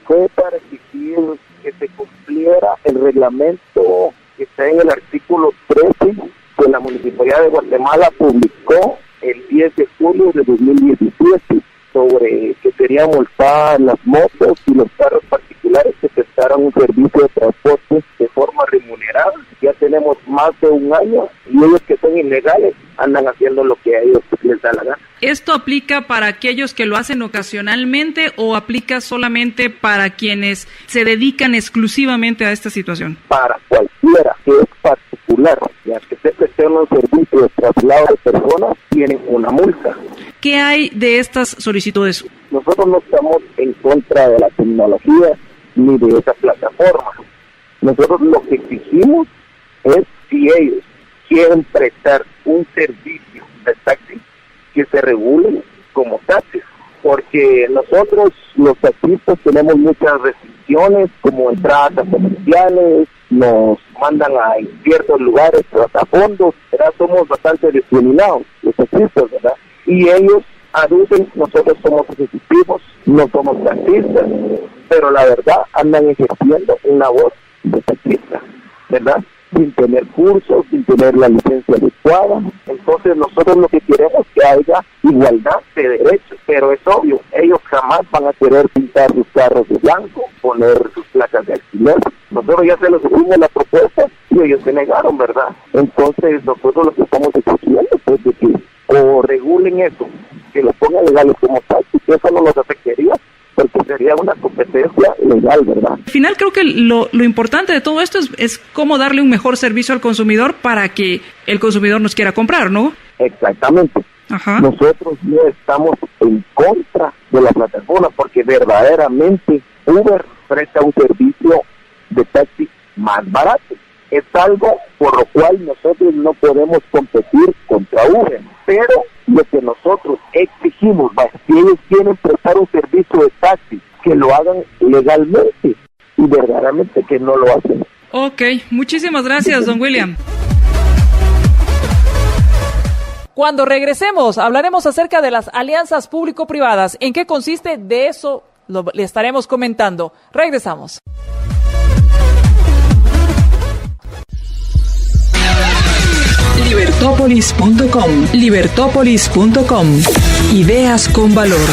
fue para exigir que se cumpliera el reglamento que está en el artículo 13 que la Municipalidad de Guatemala publicó el 10 de julio de 2017 sobre que quería multar las motos y los carros particulares que prestaran un servicio de transporte de forma remunerada. Ya tenemos más de un año y ellos que son ilegales andan haciendo lo que a ellos les da la gana. ¿Esto aplica para aquellos que lo hacen ocasionalmente o aplica solamente para quienes se dedican exclusivamente a esta situación? Para cualquiera que es particular, ya que se prestó un servicio de traslado de personas, tienen una multa. ¿Qué hay de estas solicitudes? Nosotros no estamos en contra de la tecnología ni de esa plataforma. Nosotros lo que exigimos es si ellos quieren prestar un servicio de taxi, que se regulen como taxis, porque nosotros los taxistas tenemos muchas restricciones como entradas comerciales, nos mandan a ciertos lugares, a fondos, ¿verdad? Somos bastante discriminados los taxistas, ¿verdad? Y ellos aducen, nosotros somos ejecutivos, no somos taxistas, pero la verdad andan ejerciendo una voz de taxista, ¿verdad? Sin tener cursos, sin tener la licencia adecuada. Entonces nosotros lo que queremos es que haya igualdad de derechos, pero es obvio, ellos jamás van a querer pintar sus carros de blanco, poner sus placas de alquiler. Nosotros ya se los hicimos la propuesta y ellos se negaron, ¿verdad? Entonces nosotros lo que estamos exigiendo es de que o regulen eso, que lo pongan legales como tal, y eso no nos afectaría, porque sería una competencia legal, ¿verdad? Al final creo que lo importante de todo esto es cómo darle un mejor servicio al consumidor para que el consumidor nos quiera comprar, ¿no? Exactamente. Ajá. Nosotros no estamos en contra de la plataforma porque verdaderamente Uber presta un servicio de taxi más barato. Es algo por lo cual nosotros no podemos competir contra Uber, pero lo que nosotros exigimos, si ellos quieren prestar un servicio de taxi, que lo hagan legalmente y verdaderamente que no lo hacen. Ok, muchísimas gracias, don William. Cuando regresemos, hablaremos acerca de las alianzas público-privadas. ¿En qué consiste? De eso le estaremos comentando. Regresamos. Libertópolis.com. Ideas con valor.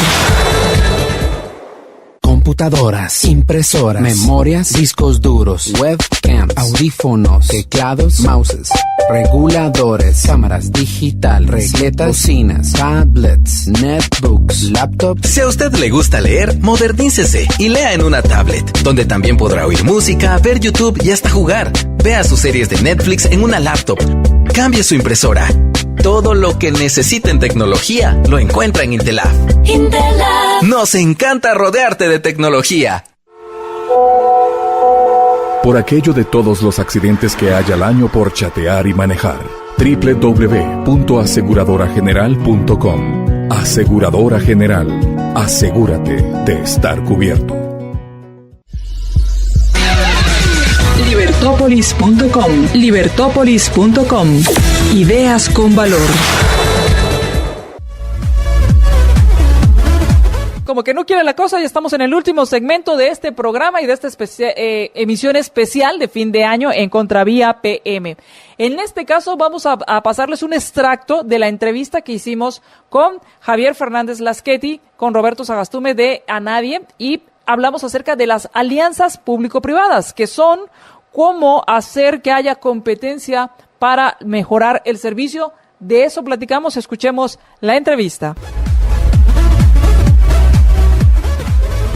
Computadoras, impresoras, memorias, discos duros, webcams, audífonos, teclados, mouses, reguladores, cámaras digitales, regletas, bocinas, tablets, netbooks, laptops. Si a usted le gusta leer, modernícese y lea en una tablet, donde también podrá oír música, ver YouTube y hasta jugar. Vea sus series de Netflix en una laptop. Cambie su impresora. Todo lo que necesite en tecnología lo encuentra en Intelab. Intelab. Nos encanta rodearte de tecnología. Por aquello de todos los accidentes que hay al año por chatear y manejar. www.aseguradorageneral.com. Aseguradora General. Asegúrate de estar cubierto. Libertópolis.com. Ideas con valor. Como que no quiere la cosa, ya estamos en el último segmento de este programa y de esta emisión especial de fin de año en Contravía PM. En este caso vamos a pasarles un extracto de la entrevista que hicimos con Javier Fernández Lasqueti, con Roberto Sagastume de A Nadie, y hablamos acerca de las alianzas público-privadas, que son cómo hacer que haya competencia para mejorar el servicio. De eso platicamos, escuchemos la entrevista.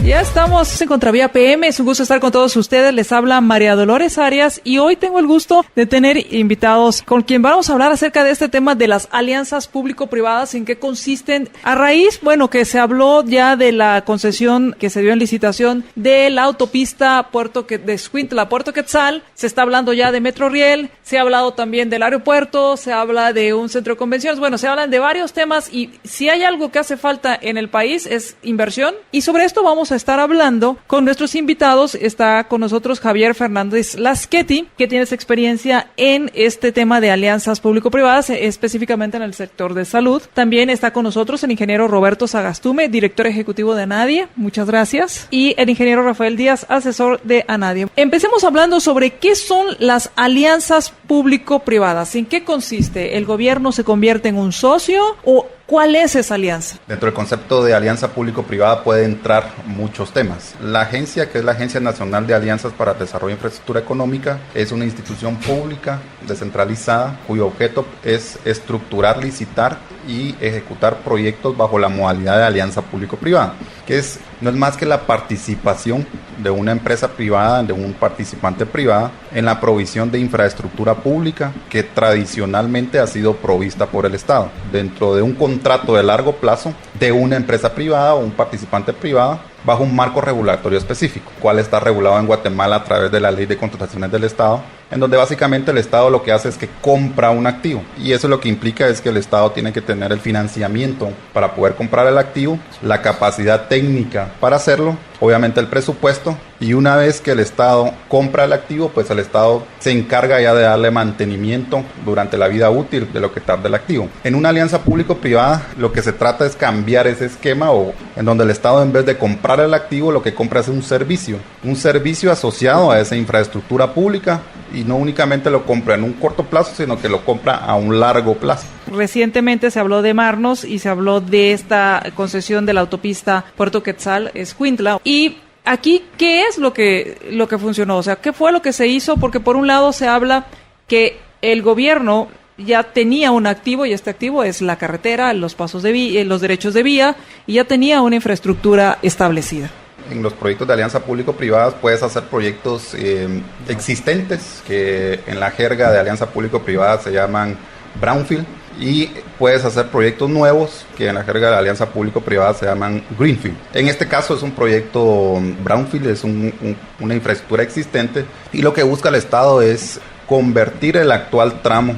Ya Estamos en Contravía PM, es un gusto estar con todos ustedes, les habla María Dolores Arias y hoy tengo el gusto de tener invitados con quien vamos a hablar acerca de este tema de las alianzas público-privadas, en qué consisten, a raíz, que se habló ya de la concesión que se dio en licitación de la autopista de Escuintla a Puerto Quetzal, se está hablando ya de Metroriel, se ha hablado también del aeropuerto, se habla de un centro de convenciones, se hablan de varios temas y si hay algo que hace falta en el país es inversión y sobre esto vamos a estar hablando con nuestros invitados. Está con nosotros Javier Fernández Lasqueti, que tiene experiencia en este tema de alianzas público-privadas, específicamente en el sector de salud. También está con nosotros el ingeniero Roberto Sagastume, director ejecutivo de ANADIE, muchas gracias, y el ingeniero Rafael Díaz, asesor de ANADIE. Empecemos hablando sobre qué son las alianzas público-privadas, en qué consiste. ¿El gobierno se convierte en un socio o cuál es esa alianza? Dentro del concepto de alianza público-privada puede entrar muchos temas. La agencia, que es la Agencia Nacional de Alianzas para el Desarrollo de Infraestructura Económica, es una institución pública descentralizada cuyo objeto es estructurar, licitar y ejecutar proyectos bajo la modalidad de alianza público-privada, que no es más que la participación de una empresa privada, de un participante privado, en la provisión de infraestructura pública que tradicionalmente ha sido provista por el Estado, dentro de un contrato de largo plazo de una empresa privada o un participante privado, bajo un marco regulatorio específico, cual está regulado en Guatemala a través de la Ley de Contrataciones del Estado, en donde básicamente el Estado lo que hace es que compra un activo, y eso lo que implica es que el Estado tiene que tener el financiamiento para poder comprar el activo, la capacidad técnica para hacerlo, obviamente el presupuesto, y una vez que el Estado compra el activo, pues el Estado se encarga ya de darle mantenimiento durante la vida útil de lo que tarda el activo. En una alianza público-privada lo que se trata es cambiar ese esquema, o en donde el Estado, en vez de comprar el activo, lo que compra es un servicio asociado a esa infraestructura pública, y no únicamente lo compra en un corto plazo, sino que lo compra a un largo plazo. Recientemente se habló de Marnos y se habló de esta concesión de la autopista Puerto Quetzal, Escuintla. Y aquí, ¿qué es lo que funcionó? O sea, ¿qué fue lo que se hizo? Porque por un lado se habla que el gobierno ya tenía un activo, y este activo es la carretera, los pasos de vía, los derechos de vía, y ya tenía una infraestructura establecida. En los proyectos de alianza público-privadas puedes hacer proyectos existentes, que en la jerga de alianza público-privada se llaman brownfield, y puedes hacer proyectos nuevos, que en la jerga de alianza público-privada se llaman greenfield. En este caso es un proyecto brownfield, es una infraestructura existente, y lo que busca el Estado es convertir el actual tramo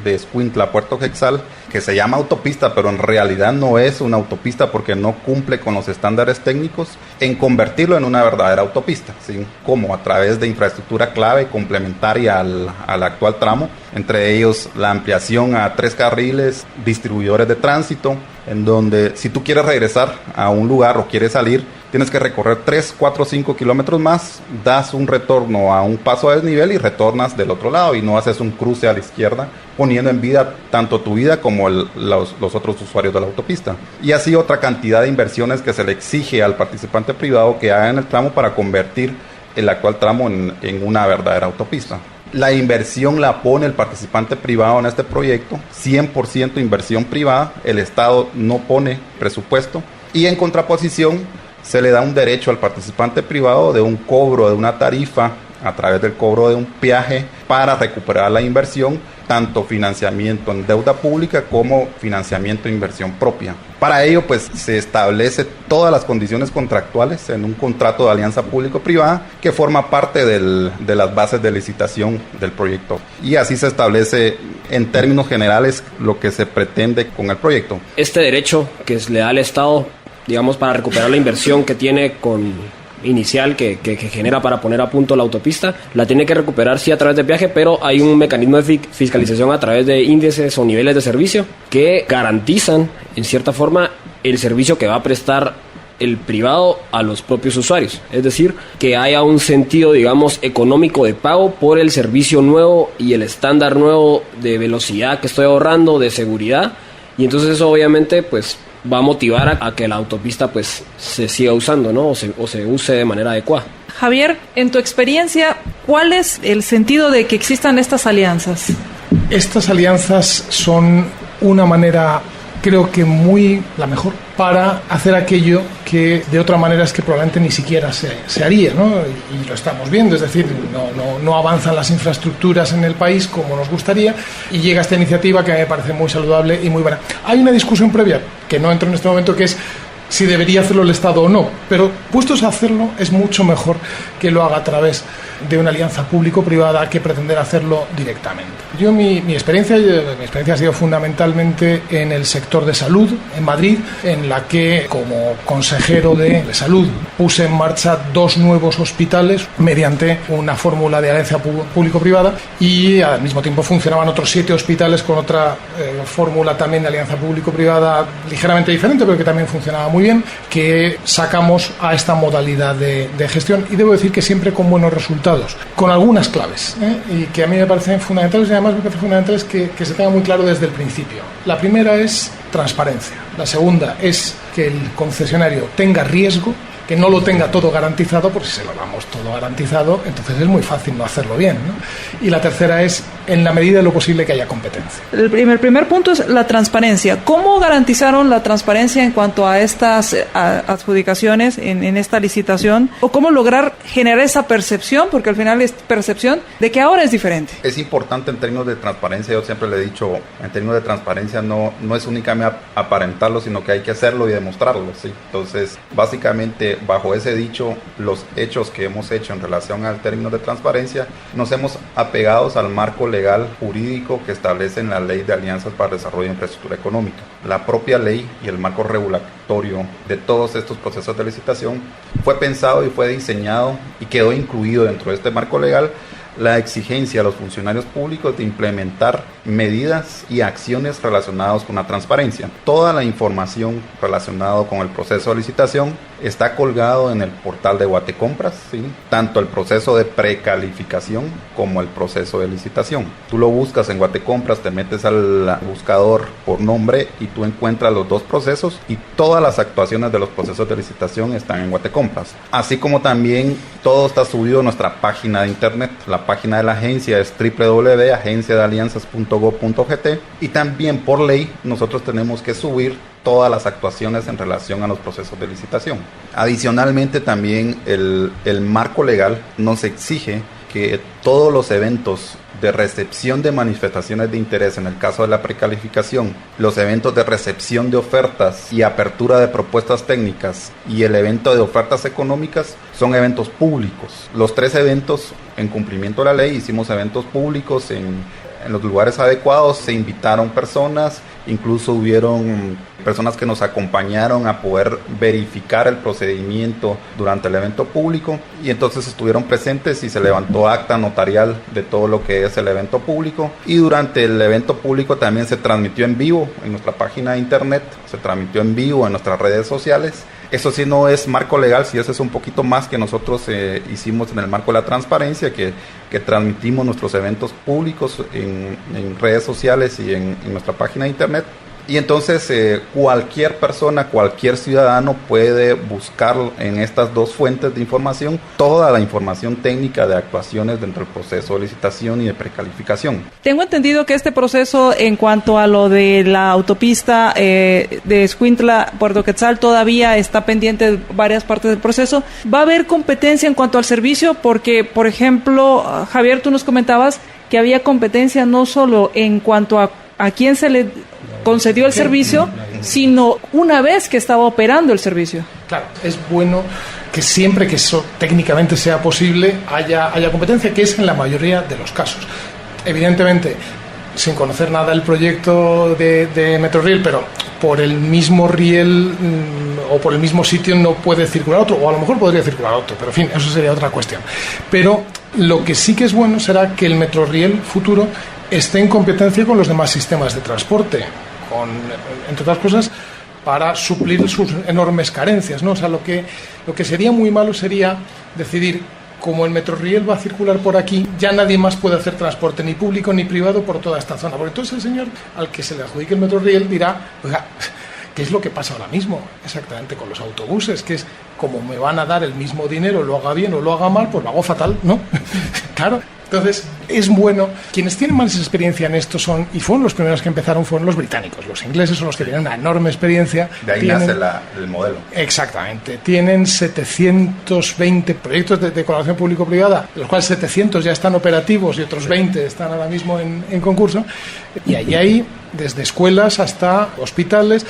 de Escuintla a Puerto Quetzal, que se llama autopista, pero en realidad no es una autopista porque no cumple con los estándares técnicos, en convertirlo en una verdadera autopista, ¿sí? Como a través de infraestructura clave complementaria al actual tramo, entre ellos la ampliación a 3 carriles, distribuidores de tránsito, en donde si tú quieres regresar a un lugar o quieres salir, tienes que recorrer 3, 4, 5 kilómetros más, das un retorno a un paso a desnivel y retornas del otro lado, y no haces un cruce a la izquierda, poniendo en vida tanto tu vida como los otros usuarios de la autopista. Y así otra cantidad de inversiones que se le exige al participante privado que haga en el tramo para convertir el actual tramo en una verdadera autopista. La inversión la pone el participante privado en este proyecto, 100% inversión privada, el Estado no pone presupuesto, y en contraposición se le da un derecho al participante privado de un cobro de una tarifa a través del cobro de un peaje para recuperar la inversión, tanto financiamiento en deuda pública como financiamiento de inversión propia. Para ello, pues, se establece todas las condiciones contractuales en un contrato de alianza público-privada que forma parte de las bases de licitación del proyecto. Y así se establece, en términos generales, lo que se pretende con el proyecto. Este derecho que le da al Estado, digamos, para recuperar la inversión que tiene inicial que genera para poner a punto la autopista, la tiene que recuperar sí a través de peaje, pero hay un mecanismo de fiscalización a través de índices o niveles de servicio que garantizan en cierta forma el servicio que va a prestar el privado a los propios usuarios, es decir, que haya un sentido, digamos, económico de pago por el servicio nuevo y el estándar nuevo de velocidad que estoy ahorrando, de seguridad, y entonces eso obviamente pues va a motivar a que la autopista pues se siga usando, ¿no? O se use de manera adecuada. Javier, en tu experiencia, ¿cuál es el sentido de que existan estas alianzas? Estas alianzas son una manera creo que la mejor para hacer aquello que de otra manera es que probablemente ni siquiera se haría, ¿no? Y lo estamos viendo, es decir, no avanzan las infraestructuras en el país como nos gustaría, y llega esta iniciativa que me parece muy saludable y muy buena. Hay una discusión previa, que no entro en este momento, que es si debería hacerlo el Estado o no, pero puestos a hacerlo es mucho mejor que lo haga a través de una alianza público-privada que pretender hacerlo directamente. Yo mi experiencia ha sido fundamentalmente en el sector de salud en Madrid, en la que como consejero de salud puse en marcha 2 nuevos hospitales mediante una fórmula de alianza público-privada, y al mismo tiempo funcionaban otros 7 hospitales con otra fórmula también de alianza público-privada ligeramente diferente, pero que también funcionaba muy bien, que sacamos a esta modalidad de gestión, y debo decir que siempre con buenos resultados, con algunas claves, y que a mí me parecen fundamentales, y además me parece fundamental que se tenga muy claro desde el principio. La primera es transparencia, la segunda es que el concesionario tenga riesgo, que no lo tenga todo garantizado, porque si se lo damos todo garantizado, entonces es muy fácil no hacerlo bien, ¿no? Y la tercera es, en la medida de lo posible, que haya competencia. El primer punto es la transparencia. ¿Cómo garantizaron la transparencia en cuanto a estas adjudicaciones en esta licitación? ¿O cómo lograr generar esa percepción, porque al final es percepción, de que ahora es diferente? Es importante en términos de transparencia, yo siempre le he dicho, en términos de transparencia no es únicamente aparentarlo, sino que hay que hacerlo y demostrarlo, ¿sí? Entonces, básicamente, bajo ese dicho, los hechos que hemos hecho en relación al término de transparencia, nos hemos apegado al marco legal jurídico que establece en la Ley de Alianzas para el Desarrollo de Infraestructura Económica. La propia ley y el marco regulatorio de todos estos procesos de licitación fue pensado y fue diseñado y quedó incluido dentro de este marco legal la exigencia a los funcionarios públicos de implementar medidas y acciones relacionadas con la transparencia. Toda la información relacionada con el proceso de licitación está colgado en el portal de Guatecompras, ¿sí? Tanto el proceso de precalificación como el proceso de licitación. Tú lo buscas en Guatecompras, te metes al buscador por nombre y tú encuentras los 2 procesos, y todas las actuaciones de los procesos de licitación están en Guatecompras. Así como también todo está subido a nuestra página de internet. La página de la agencia es www.agenciadealianzas.gov.gt, y también por ley nosotros tenemos que subir todas las actuaciones en relación a los procesos de licitación. Adicionalmente, también el marco legal nos exige que todos los eventos de recepción de manifestaciones de interés, en el caso de la precalificación, los eventos de recepción de ofertas y apertura de propuestas técnicas y el evento de ofertas económicas son eventos públicos. Los 3 eventos, en cumplimiento de la ley, hicimos eventos públicos en los lugares adecuados, se invitaron personas, incluso hubieron personas que nos acompañaron a poder verificar el procedimiento durante el evento público, y entonces estuvieron presentes y se levantó acta notarial de todo lo que es el evento público. Y durante el evento público también se transmitió en vivo en nuestra página de internet, se transmitió en vivo en nuestras redes sociales. Eso sí no es marco legal, sí, eso es un poquito más que nosotros hicimos en el marco de la transparencia, que transmitimos nuestros eventos públicos en redes sociales y en nuestra página de internet. Y entonces cualquier persona, cualquier ciudadano puede buscar en estas 2 fuentes de información toda la información técnica de actuaciones dentro del proceso de licitación y de precalificación. Tengo entendido que este proceso, en cuanto a lo de la autopista de Escuintla, Puerto Quetzal, todavía está pendiente de varias partes del proceso. ¿Va a haber competencia en cuanto al servicio? Porque, por ejemplo, Javier, tú nos comentabas que había competencia no solo en cuanto a quién se le concedió el servicio, sino una vez que estaba operando el servicio. Claro, es bueno que siempre que eso técnicamente sea posible haya competencia, que es en la mayoría de los casos. Evidentemente, sin conocer nada del proyecto de Metrorail, pero por el mismo riel o por el mismo sitio no puede circular otro, o a lo mejor podría circular otro, pero en fin, eso sería otra cuestión. Pero lo que sí que es bueno será que el Metrorail futuro esté en competencia con los demás sistemas de transporte, entre otras cosas, para suplir sus enormes carencias, ¿no? O sea, lo que sería muy malo sería decidir, como el Metrorail va a circular por aquí, ya nadie más puede hacer transporte, ni público ni privado, por toda esta zona. Porque entonces el señor al que se le adjudique el Metrorail dirá, oiga, ¿qué es lo que pasa ahora mismo exactamente con los autobuses? Que es, como me van a dar el mismo dinero, lo haga bien o lo haga mal, pues lo hago fatal, ¿no? Claro. Entonces, es bueno. Quienes tienen más experiencia en esto fueron los primeros que empezaron, fueron los británicos. Los ingleses son los que tienen una enorme experiencia. De ahí nace el modelo. Exactamente. Tienen 720 proyectos de colaboración público-privada, de los cuales 700 ya están operativos y otros 20 están ahora mismo en concurso. Y ahí hay desde escuelas hasta hospitales,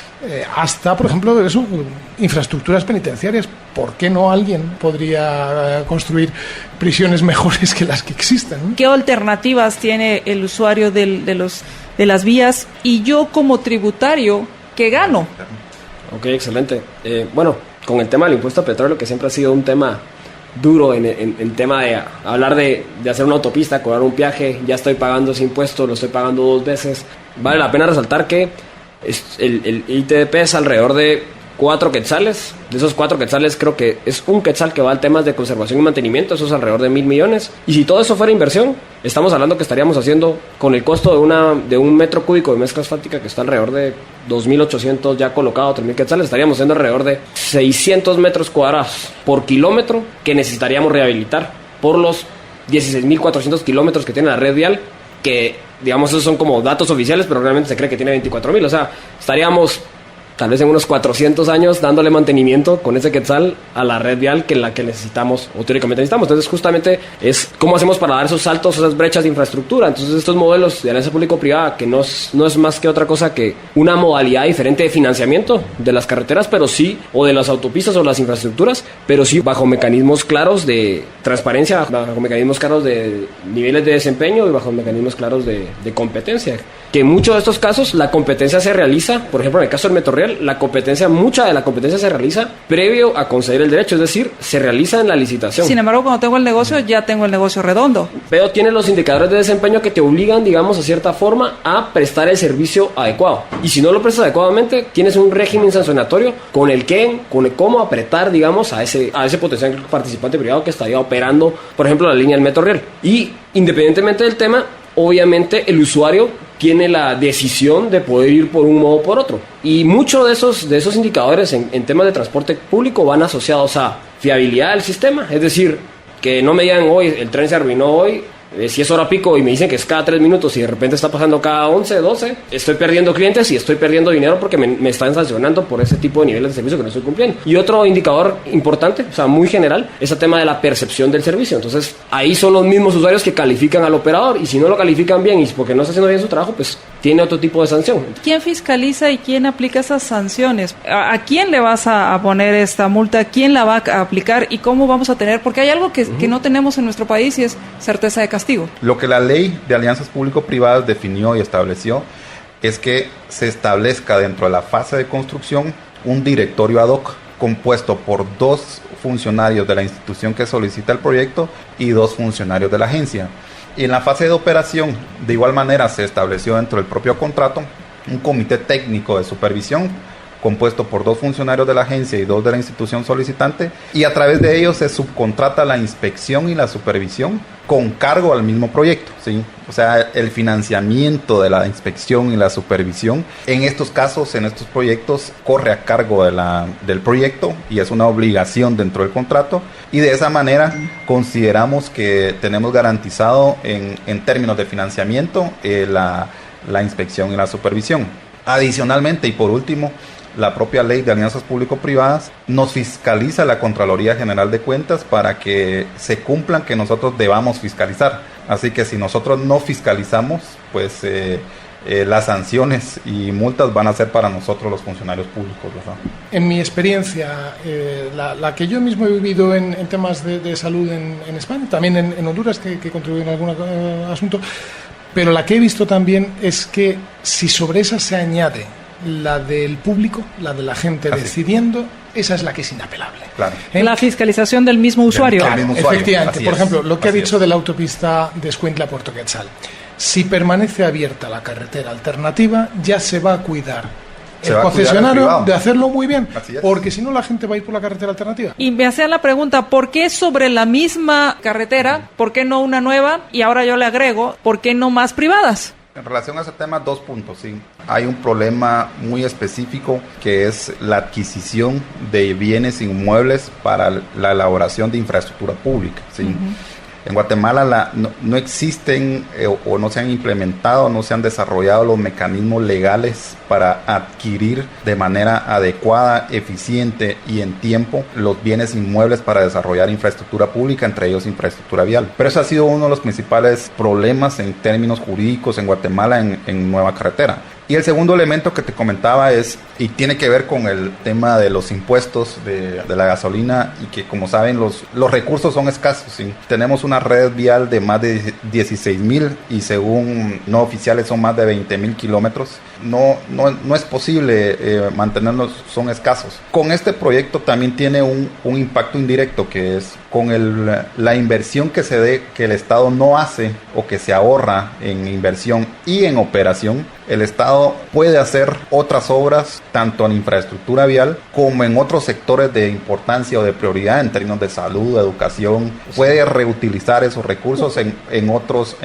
hasta, por ejemplo, infraestructuras penitenciarias. ¿Por qué no alguien podría construir prisiones mejores que las que existen? ¿Qué alternativas tiene el usuario de las vías y yo como tributario qué gano? Ok, excelente. Bueno, con el tema del impuesto al petróleo, que siempre ha sido un tema duro en tema de hablar de hacer una autopista, cobrar un peaje, ya estoy pagando ese impuesto, lo estoy pagando 2 veces. Vale la pena resaltar que el ITDP es alrededor de 4 quetzales. De esos 4 quetzales creo que es 1 quetzal que va al temas de conservación y mantenimiento, eso es alrededor de 1.000 millones. Y si todo eso fuera inversión, estamos hablando que estaríamos haciendo con el costo de un metro cúbico de mezcla asfáltica que está alrededor de 2.800 ya colocado, 3.000 quetzales, estaríamos haciendo alrededor de 600 metros cuadrados por kilómetro que necesitaríamos rehabilitar por los 16.400 kilómetros que tiene la red vial, que digamos esos son como datos oficiales, pero realmente se cree que tiene 24.000, o sea, estaríamos tal vez en unos 400 años dándole mantenimiento con ese quetzal a la red vial que la que necesitamos o teóricamente necesitamos. Entonces justamente es cómo hacemos para dar esos saltos, esas brechas de infraestructura. Entonces estos modelos de alianza público-privada, que no es más que otra cosa que una modalidad diferente de financiamiento de las carreteras, pero sí, o de las autopistas o las infraestructuras, pero sí bajo mecanismos claros de transparencia, bajo mecanismos claros de niveles de desempeño y bajo mecanismos claros de competencia. Que en muchos de estos casos la competencia se realiza, por ejemplo en el caso del Metroreal, mucha de la competencia se realiza previo a conceder el derecho, es decir, se realiza en la licitación. Sin embargo, cuando tengo el negocio, ya tengo el negocio redondo. Pero tiene los indicadores de desempeño que te obligan, digamos, a cierta forma a prestar el servicio adecuado. Y si no lo prestas adecuadamente, tienes un régimen sancionatorio con el cómo apretar, digamos, a ese potencial participante privado que estaría operando, por ejemplo, la línea del Metroreal. Y independientemente del tema, obviamente el usuario tiene la decisión de poder ir por un modo o por otro. Y muchos de esos indicadores en temas de transporte público van asociados a fiabilidad del sistema. Es decir, que no me digan hoy, el tren se arruinó hoy, si es hora pico y me dicen que es cada 3 minutos y de repente está pasando cada 11, 12, estoy perdiendo clientes y estoy perdiendo dinero porque me están sancionando por ese tipo de niveles de servicio que no estoy cumpliendo. Y otro indicador importante, o sea, muy general, es el tema de la percepción del servicio. Entonces, ahí son los mismos usuarios que califican al operador y si no lo califican bien y porque no está haciendo bien su trabajo, pues tiene otro tipo de sanción. ¿Quién fiscaliza y quién aplica esas sanciones? ¿A quién le vas a poner esta multa? ¿Quién la va a aplicar? ¿Y cómo vamos a tener? Porque hay algo que no tenemos en nuestro país y es certeza de castigo. Lo que la ley de alianzas público-privadas definió y estableció es que se establezca dentro de la fase de construcción un directorio ad hoc compuesto por 2 funcionarios de la institución que solicita el proyecto y 2 funcionarios de la agencia. Y en la fase de operación, de igual manera, se estableció dentro del propio contrato un comité técnico de supervisión compuesto por 2 funcionarios de la agencia y 2 de la institución solicitante, y a través de ellos se subcontrata la inspección y la supervisión con cargo al mismo proyecto, ¿sí? O sea, el financiamiento de la inspección y la supervisión en estos casos, en estos proyectos, corre a cargo del proyecto y es una obligación dentro del contrato, y de esa manera consideramos que tenemos garantizado en términos de financiamiento la inspección y la supervisión. Adicionalmente y por último, la propia ley de alianzas público-privadas nos fiscaliza la Contraloría General de Cuentas para que se cumplan que nosotros debamos fiscalizar. Así que si nosotros no fiscalizamos, pues las sanciones y multas van a ser para nosotros los funcionarios públicos, ¿verdad? En mi experiencia, la que yo mismo he vivido en temas de salud en España, también en Honduras, que contribuí en algún asunto, pero la que he visto también es que si sobre esa se añade la del público, la de la gente decidiendo, esa es la que es inapelable. Claro. La fiscalización del mismo usuario. Claro, efectivamente. Por ejemplo, lo que ha dicho de la autopista de Escuintla a Puerto Quetzal. Si permanece abierta la carretera alternativa, ya se va a cuidar el concesionario de hacerlo muy bien, porque si no la gente va a ir por la carretera alternativa. Y me hacían la pregunta, ¿por qué sobre la misma carretera? ¿Por qué no una nueva? Y ahora yo le agrego, ¿por qué no más privadas? En relación a ese tema, 2 puntos, sí. Hay un problema muy específico que es la adquisición de bienes inmuebles para la elaboración de infraestructura pública, ¿sí? En Guatemala no existen o no se han implementado, no se han desarrollado los mecanismos legales para adquirir de manera adecuada, eficiente y en tiempo los bienes inmuebles para desarrollar infraestructura pública, entre ellos infraestructura vial. Pero eso ha sido uno de los principales problemas en términos jurídicos en Guatemala en Nueva Carretera. Y el segundo elemento que te comentaba y tiene que ver con el tema de los impuestos de la gasolina, y que, como saben, los recursos son escasos, ¿sí? Tenemos una red vial de más de 16,000 y según no oficiales son más de 20,000 kilómetros. No es posible mantenerlos, son escasos. Con este proyecto también tiene un impacto indirecto, que es con la inversión que el Estado no hace o que se ahorra en inversión y en operación. El Estado puede hacer otras obras, tanto en infraestructura vial como en otros sectores de importancia o de prioridad en términos de salud, educación. Puede reutilizar esos recursos en otras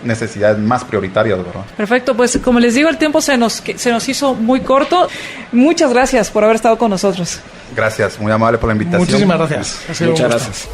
necesidades más prioritarias, ¿verdad? Perfecto, pues como les digo, el tiempo se nos hizo muy corto. Muchas gracias por haber estado con nosotros. Gracias, muy amable por la invitación. Muchísimas gracias. Muchas gracias.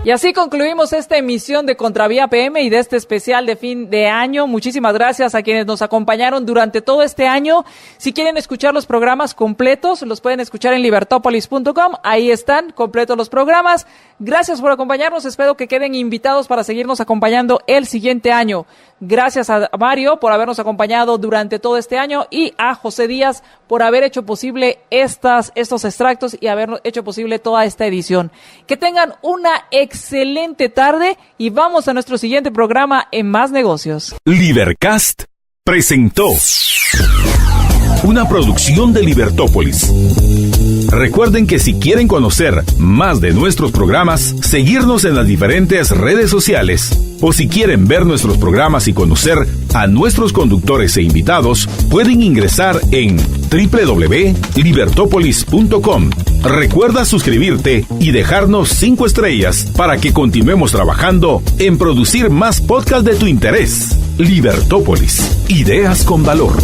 Y así concluimos esta emisión de Contravía PM y de este especial de fin de año. Muchísimas gracias a quienes nos acompañaron durante todo este año. Si quieren escuchar los programas completos, los pueden escuchar en libertopolis.com. Ahí están completos los programas. Gracias por acompañarnos. Espero que queden invitados para seguirnos acompañando el siguiente año. Gracias a Mario por habernos acompañado durante todo este año y a José Díaz por haber hecho posible estos extractos y haber hecho posible toda esta edición. Que tengan una excelente tarde y vamos a nuestro siguiente programa en Más Negocios. Libercast presentó una producción de Libertópolis. Recuerden que si quieren conocer más de nuestros programas, seguirnos en las diferentes redes sociales, o si quieren ver nuestros programas y conocer a nuestros conductores e invitados, pueden ingresar en www.libertopolis.com. Recuerda suscribirte y dejarnos 5 estrellas para que continuemos trabajando en producir más podcasts de tu interés. Libertópolis, ideas con valor.